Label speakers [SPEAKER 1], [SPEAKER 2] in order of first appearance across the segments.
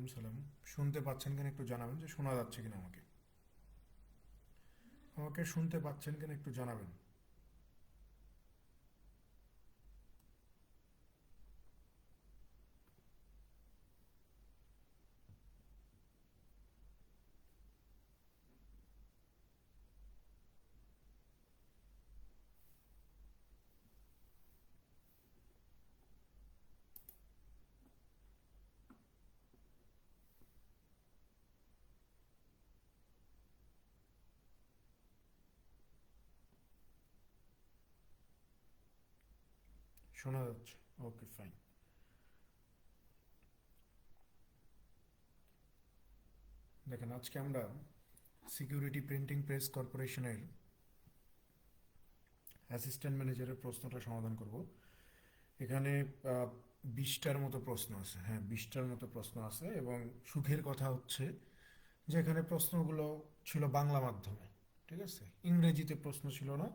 [SPEAKER 1] ওয়ালাইকুম সালাম। শুনতে পাচ্ছেন কিনা একটু জানাবেন, যে শোনা যাচ্ছে কিনা আমাকে। আমাকে শুনতে পাচ্ছেন কিনা একটু জানাবেন। শোনা যাচ্ছে। ওকে, ফাইন। দেখেন, আজকে আমরা সিকিউরিটি প্রিন্টিং প্রেস কর্পোরেশনের অ্যাসিস্ট্যান্ট ম্যানেজারের প্রশ্নটা সমাধান করব। এখানে 20টার মতো প্রশ্ন আছে। হ্যাঁ, 20টার মতো প্রশ্ন আছে, এবং সুখের কথা হচ্ছে যে এখানে প্রশ্নগুলো ছিল বাংলা মাধ্যমে। ঠিক আছে, ইংরেজিতে প্রশ্ন ছিল না।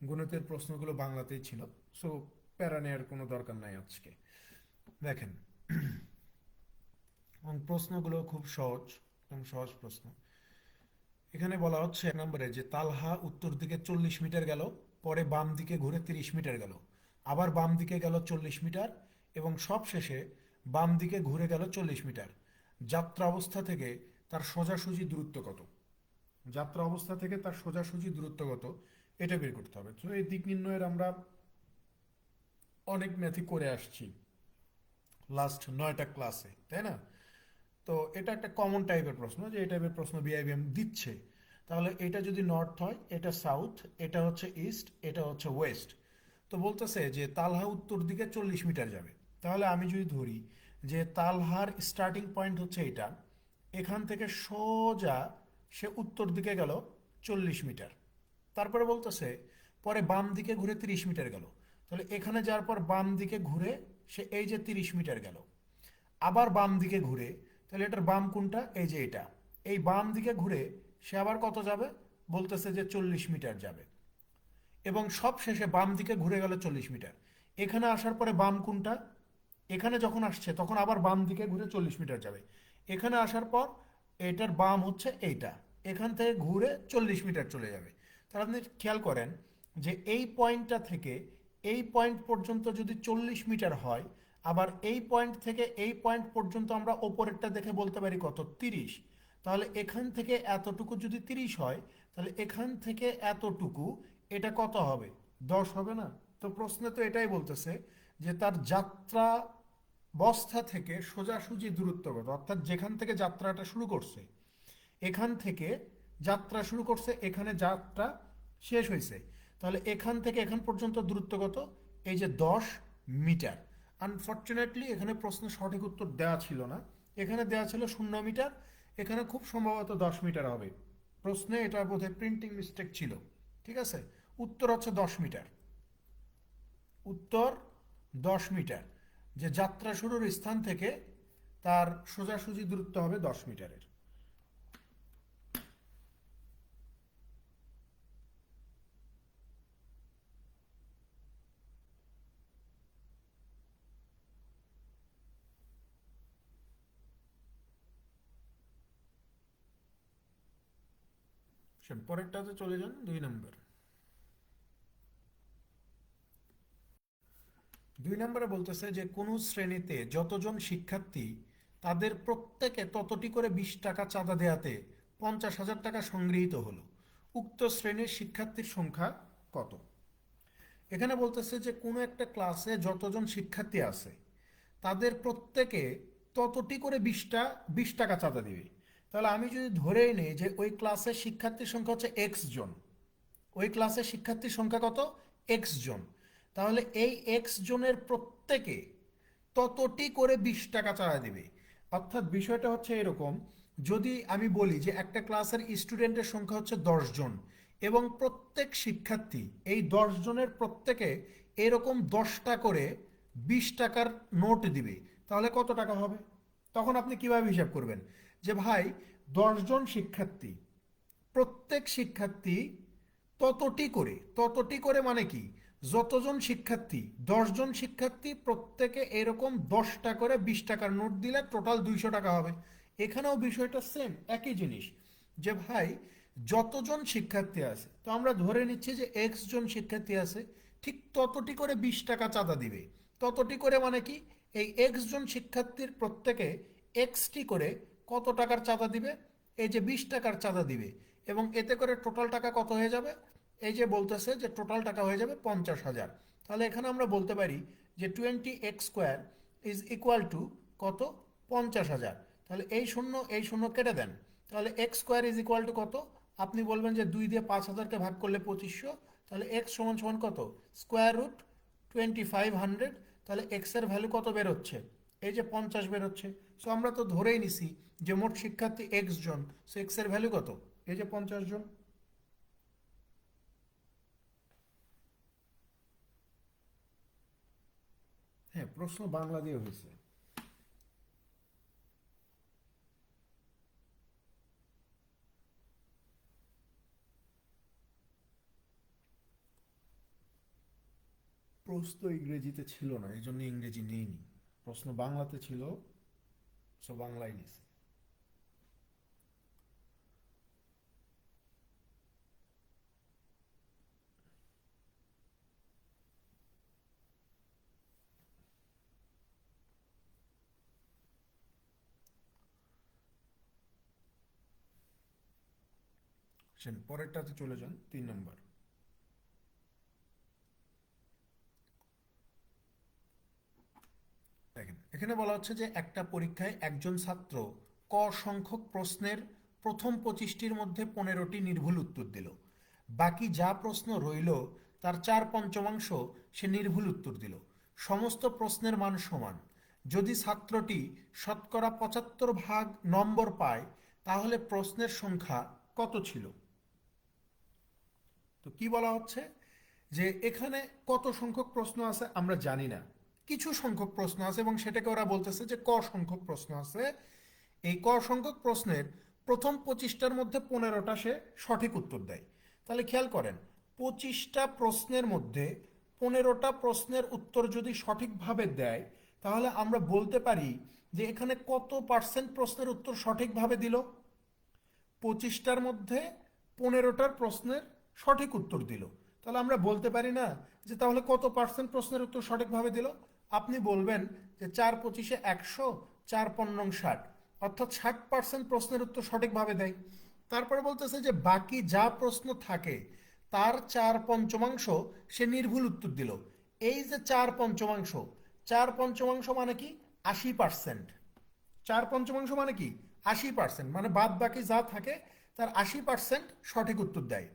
[SPEAKER 1] গণিতের প্রশ্নগুলো বাংলাতেই ছিল। সো প্যারা নেওয়ার কোনো দরকার নাই আজকে। দেখেন, এবং প্রশ্নগুলো খুব সহজ, এবং সহজ প্রশ্ন। এখানে বলা হচ্ছে 1 নম্বরে যে তালহা উত্তর দিকে 40 মিটার গেল, পরে বাম দিকে ঘুরে 30 মিটার গেল, আবার বাম দিকে গেল 40 মিটার, এবং সব শেষে বাম দিকে ঘুরে গেল 40 মিটার। যাত্রা অবস্থা থেকে তার সোজাসুজি দূরত্ব কত? যাত্রা অবস্থা থেকে তার সোজাসুজি দূরত্ব কত, এটা বের করতে হবে। তো এই দিক নির্ণয়ের আমরা অনেক ম্যাথই করে আসছি লাস্ট 9টা ক্লাসে, তাই না? তো এটা একটা কমন টাইপের প্রশ্ন, যে এই টাইপের প্রশ্ন বিআইবিএম দিচ্ছে। তাহলে এটা যদি নর্থ হয়, এটা সাউথ, এটা হচ্ছে ইস্ট, এটা হচ্ছে ওয়েস্ট। তো বলতেছে যে তালহা উত্তর দিকে 40 মিটার যাবে। তাহলে আমি যদি ধরি যে তালহার স্টার্টিং পয়েন্ট হচ্ছে এটা, এখান থেকে সোজা সে উত্তর দিকে গেল 40 মিটার। তারপরে বলতেছে পরে বাম দিকে ঘুরে 30 মিটার গেল। তাহলে এখানে যাওয়ার পর বাম দিকে ঘুরে সে এই যে 30 মিটার গেল, আবার বাম দিকে ঘুরে, তাহলে এটার বাম কোনটা? এই যে এটা। এই বাম দিকে ঘুরে সে আবার কত যাবে? বলতেছে যে 40 মিটার যাবে, এবং সব শেষে বাম দিকে ঘুরে গেল 40 মিটার। এখানে আসার পরে বাম কোনটা? এখানে যখন আসছে তখন আবার বাম দিকে ঘুরে 40 মিটার যাবে। এখানে আসার পর এটার বাম হচ্ছে এইটা, এখান থেকে ঘুরে 40 মিটার চলে যাবে। তাহলে আপনি খেয়াল করেন যে এই পয়েন্টটা থেকে এই পয়েন্ট পর্যন্ত যদি 40 মিটার হয়, আবার এই পয়েন্ট থেকে এই পয়েন্ট পর্যন্ত আমরা ওপরেরটা দেখে বলতে পারি কত? 30। তাহলে এখান থেকে এতটুকু যদি 30 হয়, তাহলে এখান থেকে এতটুকু, এটা কত হবে? 10 হবে না? তো প্রশ্নে তো এটাই বলতেছে যে তার যাত্রা বস্থা থেকে সোজাসুজি দূরত্ব কত, অর্থাৎ যেখান থেকে যাত্রাটা শুরু করছে, এখান থেকে যাত্রা শুরু করছে, এখানে যাত্রা শেষ হয়েছে, তাহলে এখান থেকে এখান পর্যন্ত দূরত্ব কত? এই যে 10 মিটার। আনফর্চুনেটলি এখানে প্রশ্নে সঠিক উত্তর দেওয়া ছিল না, এখানে দেওয়া ছিল 0 মিটার, এখানে খুব সম্ভবত 10 মিটার হবে। প্রশ্নে এটা বোধহয় প্রিন্টিং মিস্টেক ছিল। ঠিক আছে, উত্তর হচ্ছে 10 মিটার। উত্তর 10 মিটার। যে যাত্রা শুরুর স্থান থেকে তার সোজাসুজি দূরত্ব হবে 10 মিটারের। পরেরটাতে চলে যান, 2 নম্বর। 2 নম্বরে বলতেছে যে কোনো শ্রেণীতে যতজন শিক্ষার্থী, তাদের প্রত্যেকে ততটি করে 20 টাকা চাঁদা দেয়াতে 50,000 টাকা সংগৃহীত হলো। উক্ত শ্রেণীর শিক্ষার্থীর সংখ্যা কত? এখানে বলতেছে যে কোনো একটা ক্লাসে যতজন শিক্ষার্থী আছে, তাদের প্রত্যেকে ততটি করে 20 টাকা চাঁদা দিবে। তাহলে আমি যদি ধরেই নিই যে ওই ক্লাসের শিক্ষার্থীর সংখ্যা হচ্ছে এক্স জন, ওই ক্লাসের শিক্ষার্থীর সংখ্যা কত? এক্স জন। তাহলে এই এক্স জনের প্রত্যেকে ততটি করে 20 টাকা চাঁদা দিবে। অর্থাৎ বিষয়টা হচ্ছে এরকম, যদি আমি বলি যে একটা ক্লাসের স্টুডেন্টের সংখ্যা হচ্ছে 10 জন, এবং প্রত্যেক শিক্ষার্থী এই 10 জনের প্রত্যেকে এরকম 10টা করে 20 টাকার নোট দিবে, তাহলে কত টাকা হবে? তখন আপনি কিভাবে হিসাব করবেন যে ভাই, 10 জন শিক্ষার্থী, প্রত্যেক শিক্ষার্থী ততটি করে, ততটি করে মানে কি? যতজন শিক্ষার্থী, 10 জন শিক্ষার্থী, প্রত্যেকে এরকম 10টা করে 20 টাকার নোট দিলে টোটাল 200 টাকা হবে। এখানেও বিষয়টা সেম, একই জিনিস, যে ভাই যতজন শিক্ষার্থী আছে, তো আমরা ধরে নিচ্ছি যে এক্স জন শিক্ষার্থী আছে, ঠিক ততটি করে 20 টাকা চাঁদা দিবে। ততটি করে মানে কি, এই এক্স জন শিক্ষার্থীর প্রত্যেকে এক্সটি করে কত টাকার চাঁদা দিবে, এই যে 20 টাকার চাঁদা দিবে, এবং এতে করে টোটাল টাকা কত হয়ে যাবে, এই যে বলতেছে যে টোটাল টাকা হয়ে যাবে 50,000। তাহলে এখানে আমরা বলতে পারি যে 20x² ইজ ইকুয়াল টু কত, 50,000। তাহলে এই শূন্য কেটে দেন, তাহলে x² ইজ ইকুয়াল টু কত, আপনি বলবেন যে 2 দিয়ে 5,000কে ভাগ করলে 2500, তাহলে x সমান সমান কত, √2500। তাহলে x এর ভ্যালু কত বেরোচ্ছে, এই যে 50 বেরোচ্ছে। সো আমরা তো ধরেই নিছি যে মোট শিক্ষার্থী x জন, সো x এর ভ্যালু কত, এই যে 50 জন। হ্যাঁ, প্রশ্ন বাংলা দিয়ে হয়েছে। প্রশ্ন ইংরেজিতে ছিল না, এই জন্য ইংরেজি নেইনি। প্রশ্ন বাংলাতে ছিল, সো বাংলায় নিছি। পরেরটাতে চলে যান, 3 নম্বর। দেখেন, এখানে বলা হচ্ছে যে একটা পরীক্ষায় একজন ছাত্র ক সংখ্যক প্রশ্নের প্রথম 25টির মধ্যে 15টি নির্ভুল উত্তর দিল। বাকি যা প্রশ্ন রইল তার 4/5 সে নির্ভুল উত্তর দিল। সমস্ত প্রশ্নের মান সমান। যদি ছাত্রটি শতকরা 75 নম্বর পায়, তাহলে প্রশ্নের সংখ্যা কত ছিল? তো কি বলা হচ্ছে, যে এখানে কত সংখ্যক প্রশ্ন আছে আমরা জানি না, কিছু সংখ্যক প্রশ্ন আছে, এবং সেটাকে ওরা বলতেছে যে ক সংখ্যক প্রশ্ন আছে। এই ক সংখ্যক প্রশ্নের প্রথম 25টার মধ্যে 15টা সে সঠিক উত্তর দেয়। তাহলে খেয়াল করেন, 25টা প্রশ্নের মধ্যে 15টা প্রশ্নের উত্তর যদি সঠিকভাবে দেয়, তাহলে আমরা বলতে পারি যে এখানে কত পার্সেন্ট প্রশ্নের উত্তর সঠিকভাবে দিল। 25টার মধ্যে 15টার প্রশ্নের সঠিক উত্তর দিল। তাহলে আমরা বলতে পারি না যে তাহলে কত পার্সেন্ট প্রশ্নের উত্তর সঠিকভাবে দিল। আপনি বলবেন যে 4×25 100, 4×15 60, অর্থাৎ 60% প্রশ্নের উত্তর সঠিকভাবে দেয়। তারপরে বলতেছে যে বাকি যা প্রশ্ন থাকে তার 4/5 সে নির্ভুল উত্তর দিল। এই যে 4/5, 4/5 মানে কি, 80%। 4/5 মানে কি, 80%, মানে বাদ বাকি যা থাকে তার 80% সঠিক উত্তর দেয়।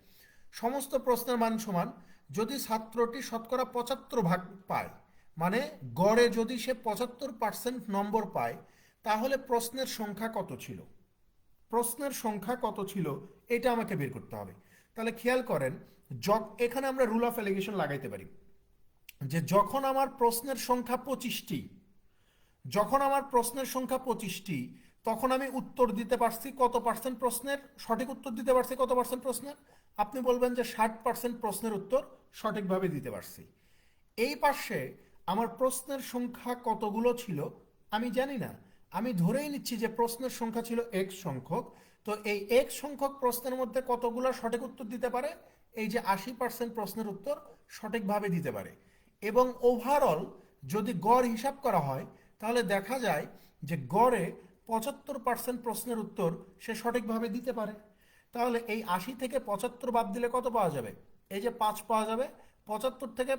[SPEAKER 1] সমস্ত প্রশ্নের মান সমান। যদি ছাত্রটি শতকরা 75 পায়, মানে গড়ে যদি সে 75% নম্বর পায়, তাহলে প্রশ্নের সংখ্যা কত ছিল, প্রশ্নের সংখ্যা কত ছিল এটা আমাকে বের করতে হবে। তাহলে খেয়াল করেন, এখানে আমরা রুল অফ এলিগেশন লাগাইতে পারি, যে যখন আমার প্রশ্নের সংখ্যা 25টি, যখন আমার প্রশ্নের সংখ্যা 25টি, তখন আমি উত্তর দিতে পারছি কত পার্সেন্ট প্রশ্নের, সঠিক উত্তর দিতে পারছি কত পার্সেন্ট প্রশ্নের, আপনি বলবেন যে 60% প্রশ্নের উত্তর সঠিকভাবে দিতে পারছি। এই পাশে আমার প্রশ্নের সংখ্যা কতগুলো ছিল আমি জানি না, আমি ধরেই নিচ্ছি যে প্রশ্নের সংখ্যা ছিল এক্স সংখ্যক। তো এই এক্স সংখ্যক প্রশ্নের মধ্যে কতগুলো সঠিক উত্তর দিতে পারে, এই যে 80% প্রশ্নের উত্তর সঠিকভাবে দিতে পারে। এবং ওভারঅল যদি গড় হিসাব করা হয়, তাহলে দেখা যায় যে গড়ে 75% প্রশ্নের উত্তর সে সঠিকভাবে দিতে পারে। তাহলে এই 80 থেকে 75 বাদ দিলে কত পাওয়া যাবে, এই যে 5 পাওয়া যাবে। 75 থেকে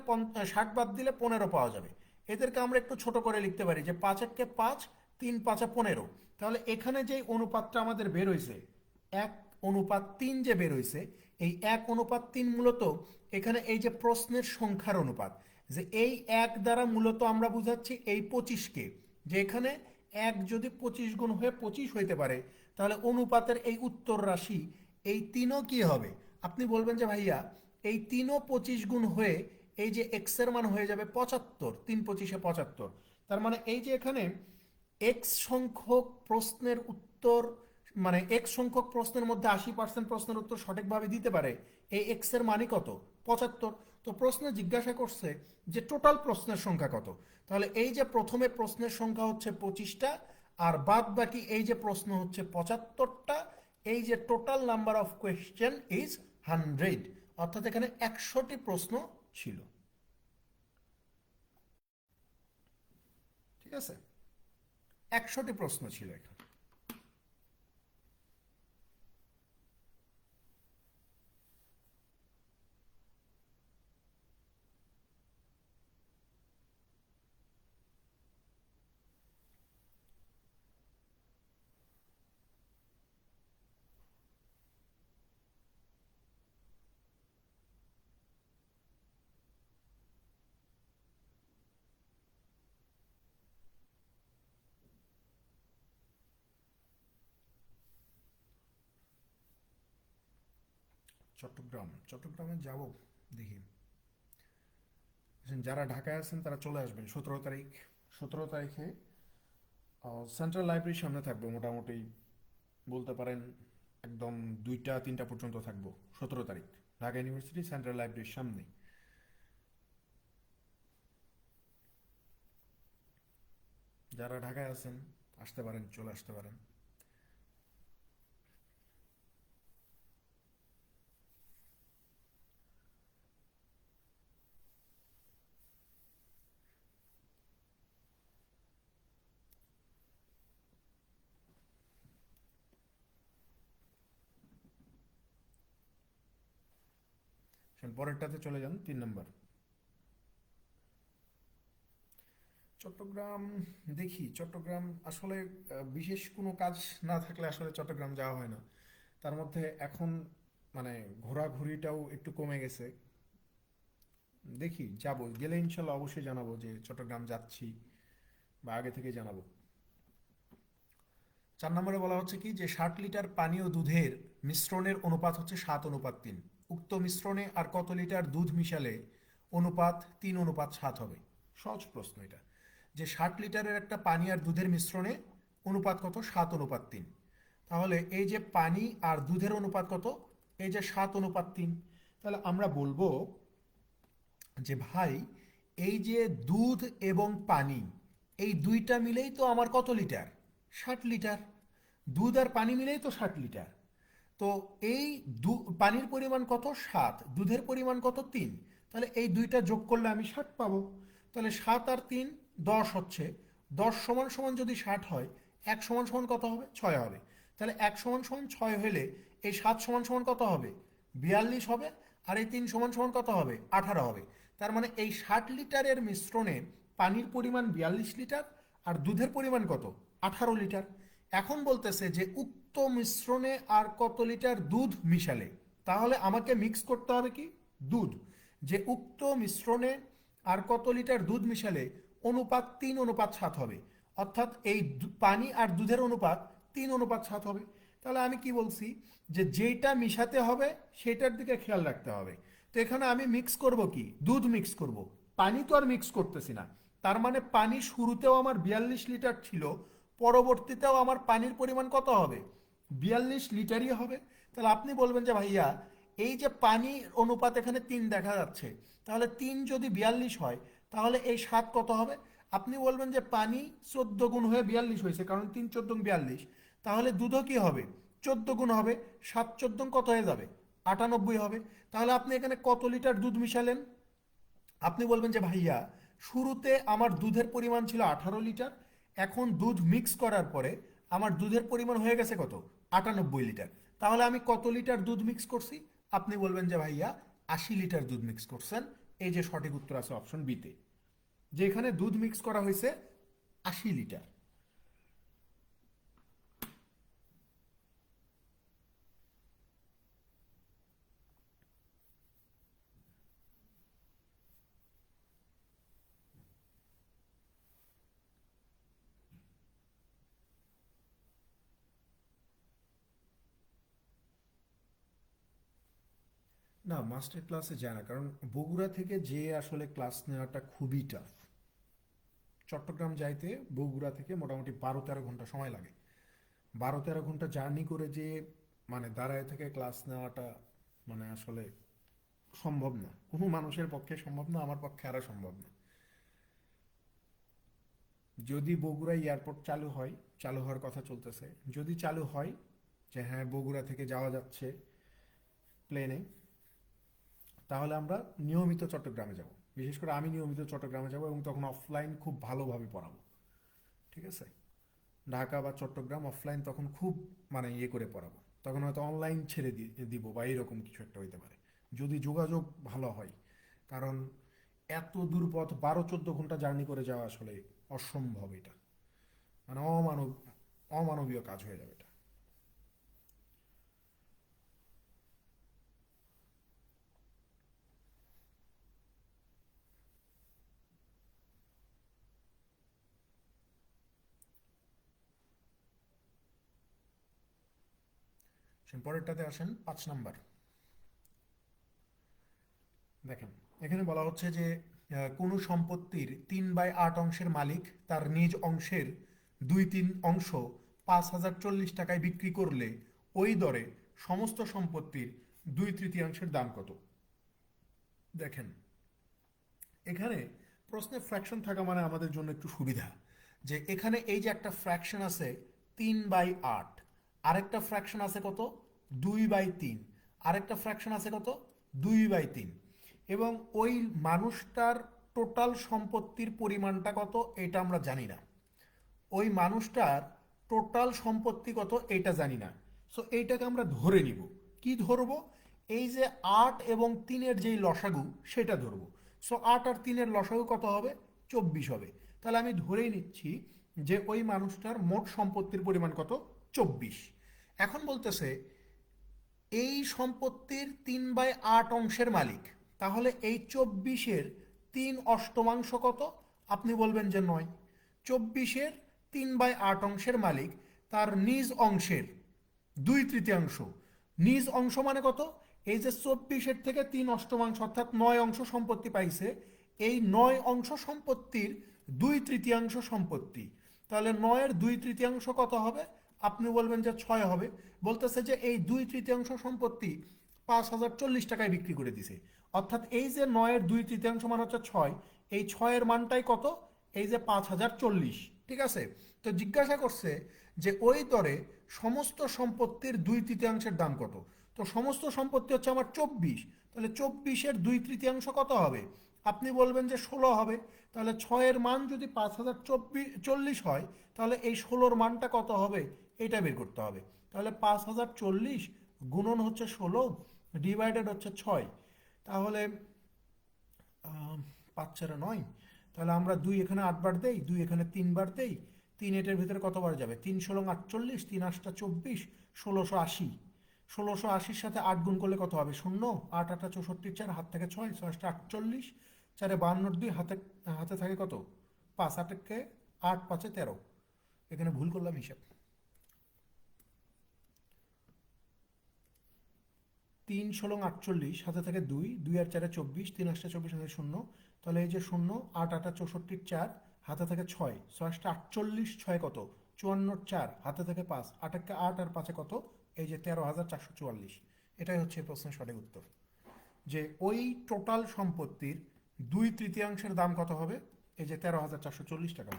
[SPEAKER 1] 60 বাদ দিলে 15 পাওয়া যাবে। এদেরকে আমরা একটু ছোট করে লিখতে পারি যে 5 × 5, 3×5 = 15। তাহলে এখানে যে অনুপাতটা আমাদের বের হয়েছে, 1:3 যে বের হয়েছে, এই 1:3 মূলত এখানে এই যে প্রশ্নের সংখ্যার অনুপাত, যে এই 1 দ্বারা মূলত আমরা বুঝাচ্ছি এই 25কে, যে এখানে 1 যদি 25 গুণ হয়ে 25 হইতে পারে, তাহলে অনুপাতের এই উত্তর রাশি এই 3ও কি হবে, আপনি বলবেন যে ভাইয়া এই 3ও 25 গুণ হয়ে এই যে এক্স এর মান হয়ে যাবে 75, 3×25 = 75। তার মানে এই যে এখানে এক্স সংখ্যক প্রশ্নের উত্তর, মানে এক্স সংখ্যক প্রশ্নের মধ্যে 80% প্রশ্নের উত্তর সঠিকভাবে দিতে পারে, এই এক্স এর মানই কত, 75। তো প্রশ্নে জিজ্ঞাসা করছে যে টোটাল প্রশ্নের সংখ্যা কত। তাহলে এই যে প্রথমে প্রশ্নের সংখ্যা হচ্ছে 25টা, আর বাদ বাকি এই যে প্রশ্ন হচ্ছে 75টা, এই যে total number of question is 100, অর্থাৎ এখানে 100টি প্রশ্ন ছিল। ঠিক আছে, 100টি প্রশ্ন ছিল এখানে। চট্টগ্রামে যাব, দেখি। যারা ঢাকায় আছেন তারা চলে আসবেন 17 তারিখ। 17 তারিখে সেন্ট্রাল লাইব্রেরির সামনে থাকবো মোটামুটি, বলতে পারেন একদম 2টা 3টা পর্যন্ত থাকবো। 17 তারিখ ঢাকা ইউনিভার্সিটি সেন্ট্রাল লাইব্রেরির সামনে। যারা ঢাকায় আছেন আসতে পারেন, চলে আসতে পারেন। পরেরটাতে চলে যান, 3 নম্বর। চট্টগ্রাম, দেখি চট্টগ্রাম আসলে বিশেষ কোনো কাজ না থাকলে আসলে চট্টগ্রাম যাওয়া হয় না। তার মধ্যে এখন মানে ঘোরাঘুরিটাও একটু কমে গেছে। দেখি, যাব, গেলে ইনশাল্লাহ অবশ্যই জানাবো যে চট্টগ্রাম যাচ্ছি, বা আগে থেকে জানাবো। 4 নম্বরে বলা হচ্ছে কি যে 60 লিটার পানি ও দুধের মিশ্রণের অনুপাত হচ্ছে 7:3। উক্ত মিশ্রণে আর কত লিটার দুধ মিশালে অনুপাত 3:7 হবে। সহজ প্রশ্ন এটা, যে 60 লিটারের একটা পানি আর দুধের মিশ্রণে অনুপাত কত, 7:3। তাহলে এই যে পানি আর দুধের অনুপাত কত, এই যে 7:3। তাহলে আমরা বলবো যে ভাই, এই যে দুধ এবং পানি, এই দুইটা মিলেই তো আমার কত লিটার, 60 লিটার। দুধ আর পানি মিলেই তো 60 লিটার। তো এই পানির পরিমাণ কত, 7, দুধের পরিমাণ কত, 3। তাহলে এই দুইটা যোগ করলে আমি 60 পাবো। তাহলে 7 আর 3 10 হচ্ছে। 10 সমান সমান যদি 60 হয়, 1 সমান সমান কত হবে, 6 হবে। তাহলে 1 সমান সমান 6 হলে এই 7 সমান সমান কত হবে, 42 হবে। আর এই 3 সমান সমান কত হবে, 18 হবে। তার মানে এই 60 লিটারের মিশ্রণে পানির পরিমাণ 42 লিটার, আর দুধের পরিমাণ কত, 18 লিটার। এখন বলতেছে যে উক্ত মিশ্রণে আর কত লিটার দুধ মিশালে, তাহলে আমাকে মিক্স করতে হবে কি, দুধ। যে উক্ত মিশ্রণে আর কত লিটার দুধ মিশালে অনুপাত 3:7 হবে, অর্থাৎ এই পানি আর দুধের অনুপাত 3:7 হবে। তাহলে আমি কি বলছি, যে যেটা মিশাতে হবে সেটার দিকে খেয়াল রাখতে হবে। তো এখানে আমি মিক্স করব কি, দুধ মিক্স করব, পানি তো আর মিক্স করতেছি না। তার মানে পানি শুরুতেও আমার 42 লিটার ছিল, পরবর্তীতেও আমার পানির পরিমাণ কত হবে, 42 লিটারই হবে। তাহলে আপনি বলবেন যে ভাইয়া, এই যে পানির অনুপাত এখানে 3 দেখা যাচ্ছে, তাহলে 3 যদি 42 হয়, তাহলে এই 7 কত হবে। আপনি বলবেন যে পানি 14 গুণ হয়ে 42 হয়েছে, কারণ 3 × 14 = 42। তাহলে দুধও কি হবে, 14 গুণ হবে। 7 × 14 কত হয়ে যাবে, 98 হবে। তাহলে আপনি এখানে কত লিটার দুধ মিশালেন। আপনি বলবেন যে ভাইয়া, শুরুতে আমার দুধের পরিমাণ ছিল 18 লিটার, এখন দুধ মিক্স করার পরে আমার দুধের পরিমাণ হয়ে গেছে কত, 98 লিটার। তাহলে আমি কত লিটার দুধ মিক্স করছি, আপনি বলবেন যে ভাইয়া 80 লিটার দুধ মিক্স করছেন। এই যে সঠিক উত্তর আছে অপশন বিতে, যে এখানে দুধ মিক্স করা হয়েছে 80 লিটার। না, মাস্টার ক্লাসে যায় না, কারণ বগুড়া থেকে যে আসলে ক্লাস নেওয়াটা খুবই টাফ। চট্টগ্রাম যাইতে বগুড়া থেকে মোটামুটি 12-13 ঘন্টা সময় লাগে। 12-13 ঘন্টা জার্নি করে যে মানে দাঁড়ায় থেকে ক্লাস নেওয়াটা মানে আসলে সম্ভব না, কোনো মানুষের পক্ষে সম্ভব না, আমার পক্ষে আরো সম্ভব না। যদি বগুড়া এয়ারপোর্ট চালু হয়, চালু হওয়ার কথা চলতেছে, যদি চালু হয় যে হ্যাঁ বগুড়া থেকে যাওয়া যাচ্ছে প্লেনে, তাহলে আমরা নিয়মিত চট্টগ্রামে যাব। বিশেষ করে আমি নিয়মিত চট্টগ্রামে যাব এবং তখন অফলাইন খুব ভালোভাবে পড়াবো। ঠিক আছে? ঢাকা বা চট্টগ্রাম অফলাইন তখন খুব মানে ইয়ে করে পড়াবো। তখন হয়তো অনলাইন ছেড়ে দিব বা এরকম কিছু একটা হইতে পারে, যদি যোগাযোগ ভালো হয়। কারণ এত দূর পথ 12-14 ঘন্টা জার্নি করে যাওয়া আসলে অসম্ভব। এটা মানে অমানবীয় কাজ হয়ে যাবে এটা। পরেরটাতে আসেন, 5 নাম্বার। দেখেন, এখানে বলা হচ্ছে যে কোনো সম্পত্তির 3/8 অংশের মালিক তার নিজ অংশের 2/3 অংশ 5,040 টাকায় বিক্রি করলে ওই দরে সমস্ত সম্পত্তির 2/3 দাম কত? দেখেন, এখানে প্রশ্নে ফ্র্যাকশন থাকা মানে আমাদের জন্য একটু সুবিধা, যে এখানে এই যে একটা ফ্র্যাকশন আছে 3/8, আরেকটা ফ্র্যাকশন আছে কত 2/3, আরেকটা ফ্র্যাকশন আছে কত 2/3, এবং ওই মানুষটার টোটাল সম্পত্তির পরিমাণটা কত এটা আমরা জানি না। ওই মানুষটার টোটাল সম্পত্তি কত এটা জানি না। সো এইটাকে আমরা ধরে নিব। কি ধরবো? এই যে 8 এবং 3-এর যেই লসাগু সেটা ধরবো। সো 8 আর 3-এর লসাগু কত হবে? 24 হবে। তাহলে আমি ধরেই নিচ্ছি যে ওই মানুষটার মোট সম্পত্তির পরিমাণ কত? 24। এখন বলতেছে এই সম্পত্তির 3/8 অংশের মালিক, তাহলে এই 24-এর 3/8 কত? আপনি বলবেন যে 9। 24-এর 3/8 অংশের মালিক তার নিজ অংশের 2/3, নিজ অংশ মানে কত? এই যে 24-এর থেকে 3/8 অর্থাৎ 9 অংশ সম্পত্তি পাইছে, এই 9 অংশ সম্পত্তির 2/3 সম্পত্তি। তাহলে 9-এর 2/3 কত হবে? আপনি বলবেন যে 6 হবে। বলতেছে যে এই 2/3 সম্পত্তি 5,040 টাকায় বিক্রি করে দিছে। অর্থাৎ এই যে 9-এর 2/3 মান হচ্ছে 6, এই 6-এর মানটাই কত? এই যে 5,040। ঠিক আছে? তো জিজ্ঞাসা করছে যে ওই দরে সমস্ত সম্পত্তির 2/3 দাম কত? তো সমস্ত সম্পত্তি হচ্ছে আমার 24, তাহলে 24-এর 2/3 কত হবে? আপনি বলবেন যে 16 হবে। তাহলে 6-এর মান যদি 5,040 হয়, তাহলে এই 16-র মানটা কত হবে এটা বের করতে হবে। তাহলে 5,040 গুণন হচ্ছে 16 ডিভাইডেড হচ্ছে 6। তাহলে 5 4 9। তাহলে আমরা 2 এখানে 8 বার দেই, 2 এখানে 3 বার দেই। 3 এটার ভিতরে কতবার যাবে? 3 × 16 = 48, 3 8 = 24, 1680। 1680-র সাথে 8 গুণ করলে কত হবে? 0। 8 8 64, 4 হাত থেকে 6, 6 8 48, 4 52, 2 হাতে হাতে থাকে কত? 5, 8 কে 8 5 13। এখানে ভুল করলাম হিসাব। 3 × 16 = 48, হাতে থাকে 2, 2 আর 4 24, 3 8 24 হাতে 0। তাহলে এই যে 0, 8 8 64, 4 হাতে থাকে 6, 6 8 48, 6 কত? 54, 4 হাতে থাকে 5, 8 8 আর 5 কত? এই যে 13,444। এটাই হচ্ছে এই প্রশ্নের সঠিক উত্তর, যে ওই টোটাল সম্পত্তির 2/3 দাম কত হবে? এই যে 13,440 টাকা।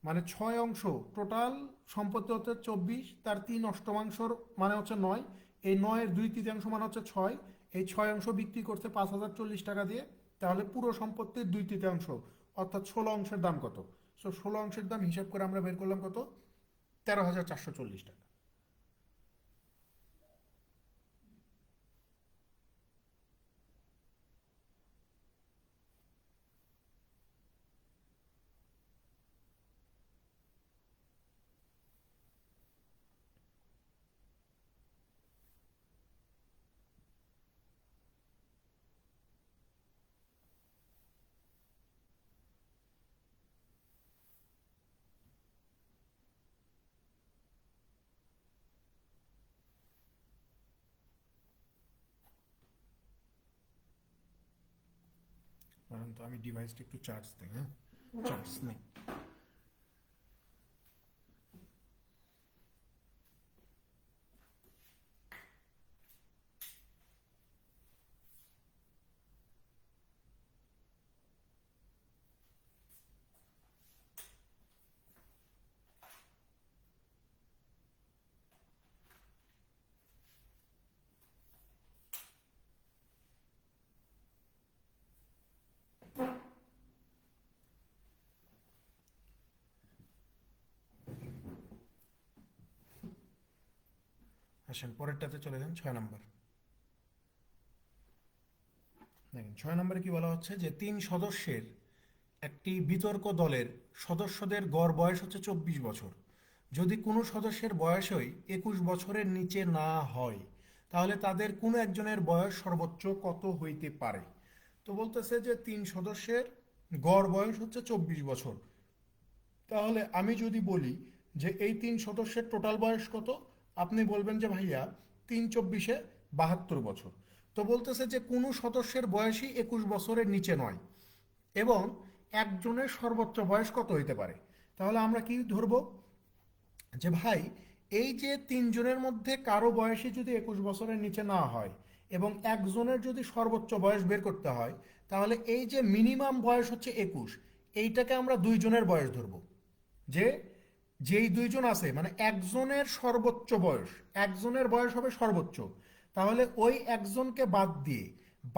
[SPEAKER 1] মানে 6 অংশ, টোটাল সম্পত্তি হচ্ছে 24, তার 3/8 মানে হচ্ছে 9, এই 9-এর 2/3 মানে হচ্ছে 6, এই 6 অংশ বিক্রি করছে 5,040 টাকা দিয়ে। তাহলে পুরো সম্পত্তির 2/3 অর্থাৎ 16 অংশের দাম কত? সো 16 অংশের দাম হিসাব করে আমরা বের করলাম কত? 13,440 টাকা। কারণ তো আমি ডিভাইসটা একটু চার্জ দিই, হ্যাঁ, চার্জ নেই। আসেন পরেরটাতে চলে যান, 6 নম্বর। দেখেন 6 নম্বরে কি বলা হচ্ছে যে 3 সদস্যের একটি বিতর্ক দলের সদস্যদের গড় বয়স হচ্ছে 24 বছর। যদি কোনো সদস্যের বয়সই 21 বছরের নিচে না হয়, তাহলে তাদের কোনো একজনের বয়স সর্বোচ্চ কত হইতে পারে? তো বলতেছে যে 3 সদস্যের গড় বয়স হচ্ছে 24 বছর। তাহলে আমি যদি বলি যে এই 3 সদস্যের টোটাল বয়স কত, আপনি বলবেন যে ভাইয়া 3 × 24 72 বছর। তো বলতেছে যে কোনো সদস্যের বয়সই 21 বছরের নিচে নয় এবং একজনের সর্বোচ্চ বয়স কত হইতে পারে। তাহলে আমরা কি ধরবো যে ভাই, এই যে 3 জনের মধ্যে কারো বয়সই যদি 21 বছরের নিচে না হয় এবং একজনের যদি সর্বোচ্চ বয়স বের করতে হয়, তাহলে এই যে মিনিমাম বয়স হচ্ছে 21, এইটাকে আমরা 2 জনের বয়স ধরবো। যে যেই 2 জন আছে মানে একজনের সর্বোচ্চ বয়স, একজনের বয়স হবে সর্বোচ্চ, তাহলে ওই একজনকে বাদ দিয়ে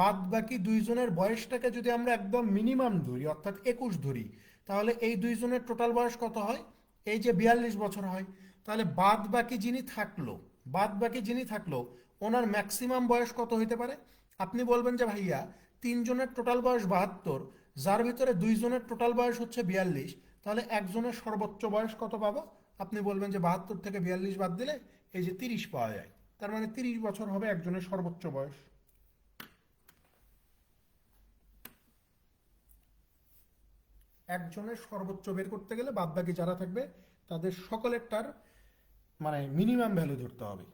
[SPEAKER 1] বাদ বাকি 2 জনের বয়সটাকে যদি আমরা একদম মিনিমাম ধরি অর্থাৎ 21 ধরি, তাহলে এই 2 জনের টোটাল বয়স কত হয়? এই যে 42 বছর হয়। তাহলে বাদ বাকি যিনি থাকলো ওনার ম্যাক্সিমাম বয়স কত হইতে পারে? আপনি বলবেন যে ভাইয়া 3 জনের টোটাল বয়স 72, যার ভিতরে 2 জনের টোটাল বয়স হচ্ছে 42, তাহলে একজনের সর্বোচ্চ বয়স কত পাবো? আপনি বলবেন যে 72 থেকে 42 বাদ দিলে এই যে 30 পাওয়া যায়। তার মানে 30 বছর হবে একজনের সর্বোচ্চ বয়স। একজনের সর্বোচ্চ বের করতে গেলে বাদ বাকি যারা থাকবে তাদের সকলেরটার মানে মিনিমাম ভ্যালু ধরতে হবে।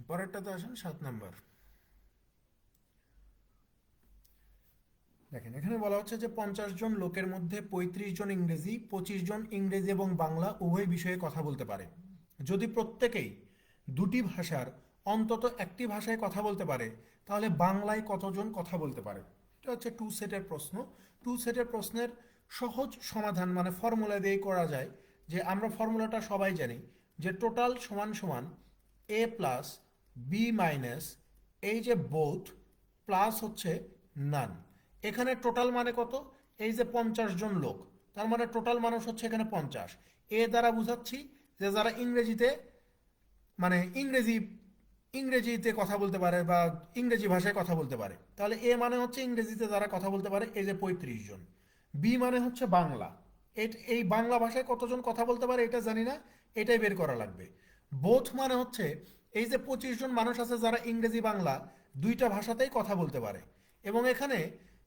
[SPEAKER 1] পরেরটাতে আসেন, 7 নম্বর। দেখেন এখানে বলা হচ্ছে যে 50 জন লোকের মধ্যে 35 জন ইংরেজি, 25 জন ইংরেজি এবং বাংলা উভয় বিষয়ে কথা বলতে পারে। যদি প্রত্যেকেই দুটি ভাষার অন্তত একটি ভাষায় কথা বলতে পারে, তাহলে বাংলায় কতজন কথা বলতে পারে? এটা হচ্ছে 2 সেটের প্রশ্ন। 2 সেটের প্রশ্নের সহজ সমাধান মানে ফর্মুলা দিয়েই করা যায়। যে আমরা ফর্মুলাটা সবাই জানি যে টোটাল সমান সমান এ প্লাস বি মাইনাস এই যে বোথ প্লাস হচ্ছে নান। এখানে টোটাল মানে কত? এই যে 50 জন লোক, তার মানে টোটাল মানুষ হচ্ছে এখানে 50। এ দ্বারা বুঝাচ্ছি যে যারা ইংরেজিতে মানে ইংরেজিতে কথা বলতে পারে বা ইংরেজি ভাষায় কথা বলতে পারে, তাহলে এ মানে হচ্ছে ইংরেজিতে যারা কথা বলতে পারে, এই যে 35 জন। বি মানে হচ্ছে বাংলা, এই বাংলা ভাষায় কতজন কথা বলতে পারে এটা জানি না, এটাই বের করা লাগবে। বোথ মানে হচ্ছে এই যে 25 জন মানুষ আছে যারা ইংরেজি বাংলা দুইটা ভাষাতেই কথা বলতে পারে এবং এখানে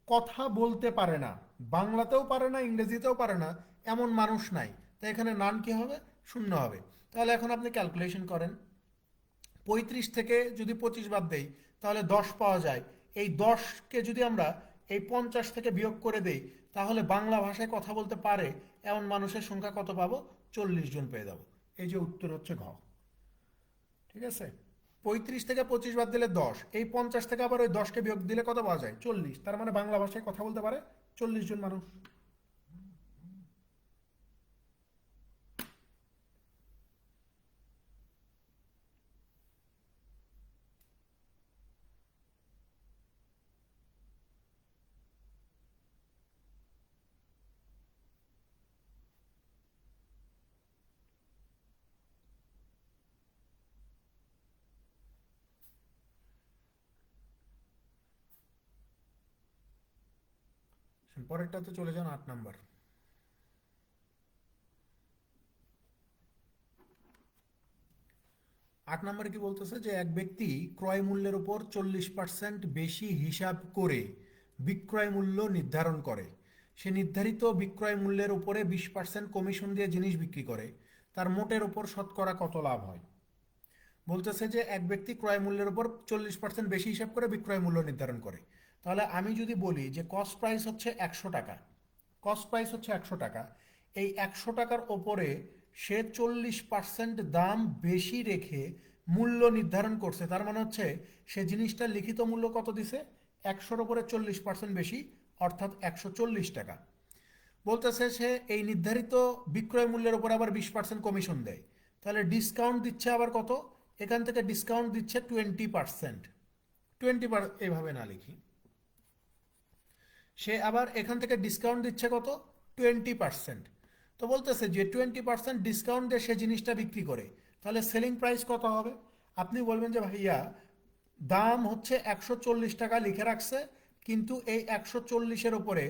[SPEAKER 1] কথা বলতে পারে না, বাংলাতেও পারে না ইংরেজিতেও পারে না এমন মানুষ নাই। তাই এখানে নান কি হবে? শূন্য হবে। তাহলে এখন আপনি ক্যালকুলেশন করেন, 35 থেকে যদি 25 বাদ দেই তাহলে 10 পাওয়া যায়। এই 10কে যদি আমরা এই 50 থেকে বিয়োগ করে দেই, তাহলে বাংলা ভাষায় কথা বলতে পারে এমন মানুষের সংখ্যা কত পাবো? 40 জন পেয়ে যাবো। এই যে উত্তর হচ্ছে ঘ। ঠিক আছে, 35 থেকে 25 বাদ দিলে 10, এই 50 থেকে আবার ওই 10কে বিয়োগ দিলে কত পাওয়া যায়? 40। তার মানে বাংলা ভাষায় কথা বলতে পারে 40 জন মানুষ। পরেরটাতে চলে যান, 8 নম্বর। 8 নম্বরে কি বলতেছে যে এক ব্যক্তি ক্রয় মূল্যের উপর 40% বেশি হিসাব করে বিক্রয় মূল্য নির্ধারণ করে। সে নির্ধারিত বিক্রয় মূল্যের উপরে 20% কমিশন দিয়ে জিনিস বিক্রি করে। তার মোটের উপর শতকরা কত লাভ হয়? বলতেছে যে এক ব্যক্তি ক্রয় মূল্যের উপর 40% বেশি হিসাব করে বিক্রয় মূল্য নির্ধারণ করে। তাহলে আমি যদি বলি যে কস্ট প্রাইস হচ্ছে 100 টাকা, কস্ট প্রাইস হচ্ছে 100 টাকা, এই 100 টাকার ওপরে সে 40% দাম বেশি রেখে মূল্য নির্ধারণ করছে, তার মানে হচ্ছে সে জিনিসটার লিখিত মূল্য কত দিছে, 100-র উপরে 40% বেশি, অর্থাৎ 140 টাকা। বলতেছে সে এই নির্ধারিত বিক্রয় মূল্যের উপর আবার 20% কমিশন দেয়, তাহলে ডিসকাউন্ট দিচ্ছে আবার কত, এখান থেকে ডিসকাউন্ট দিচ্ছে 20%। এভাবে না লিখি, সে আবার এখান থেকে ডিসকাউন্ট দিচ্ছে কত, 20%। তো বলতেছে যে 20% ডিসকাউন্ট দিয়ে সে জিনিসটা বিক্রি করে, তাহলে সেলিং প্রাইস কত হবে। আপনি বলবেন যে ভাইয়া দাম হচ্ছে 140 টাকা লিখে রাখছে, কিন্তু এই 140-এর ওপরে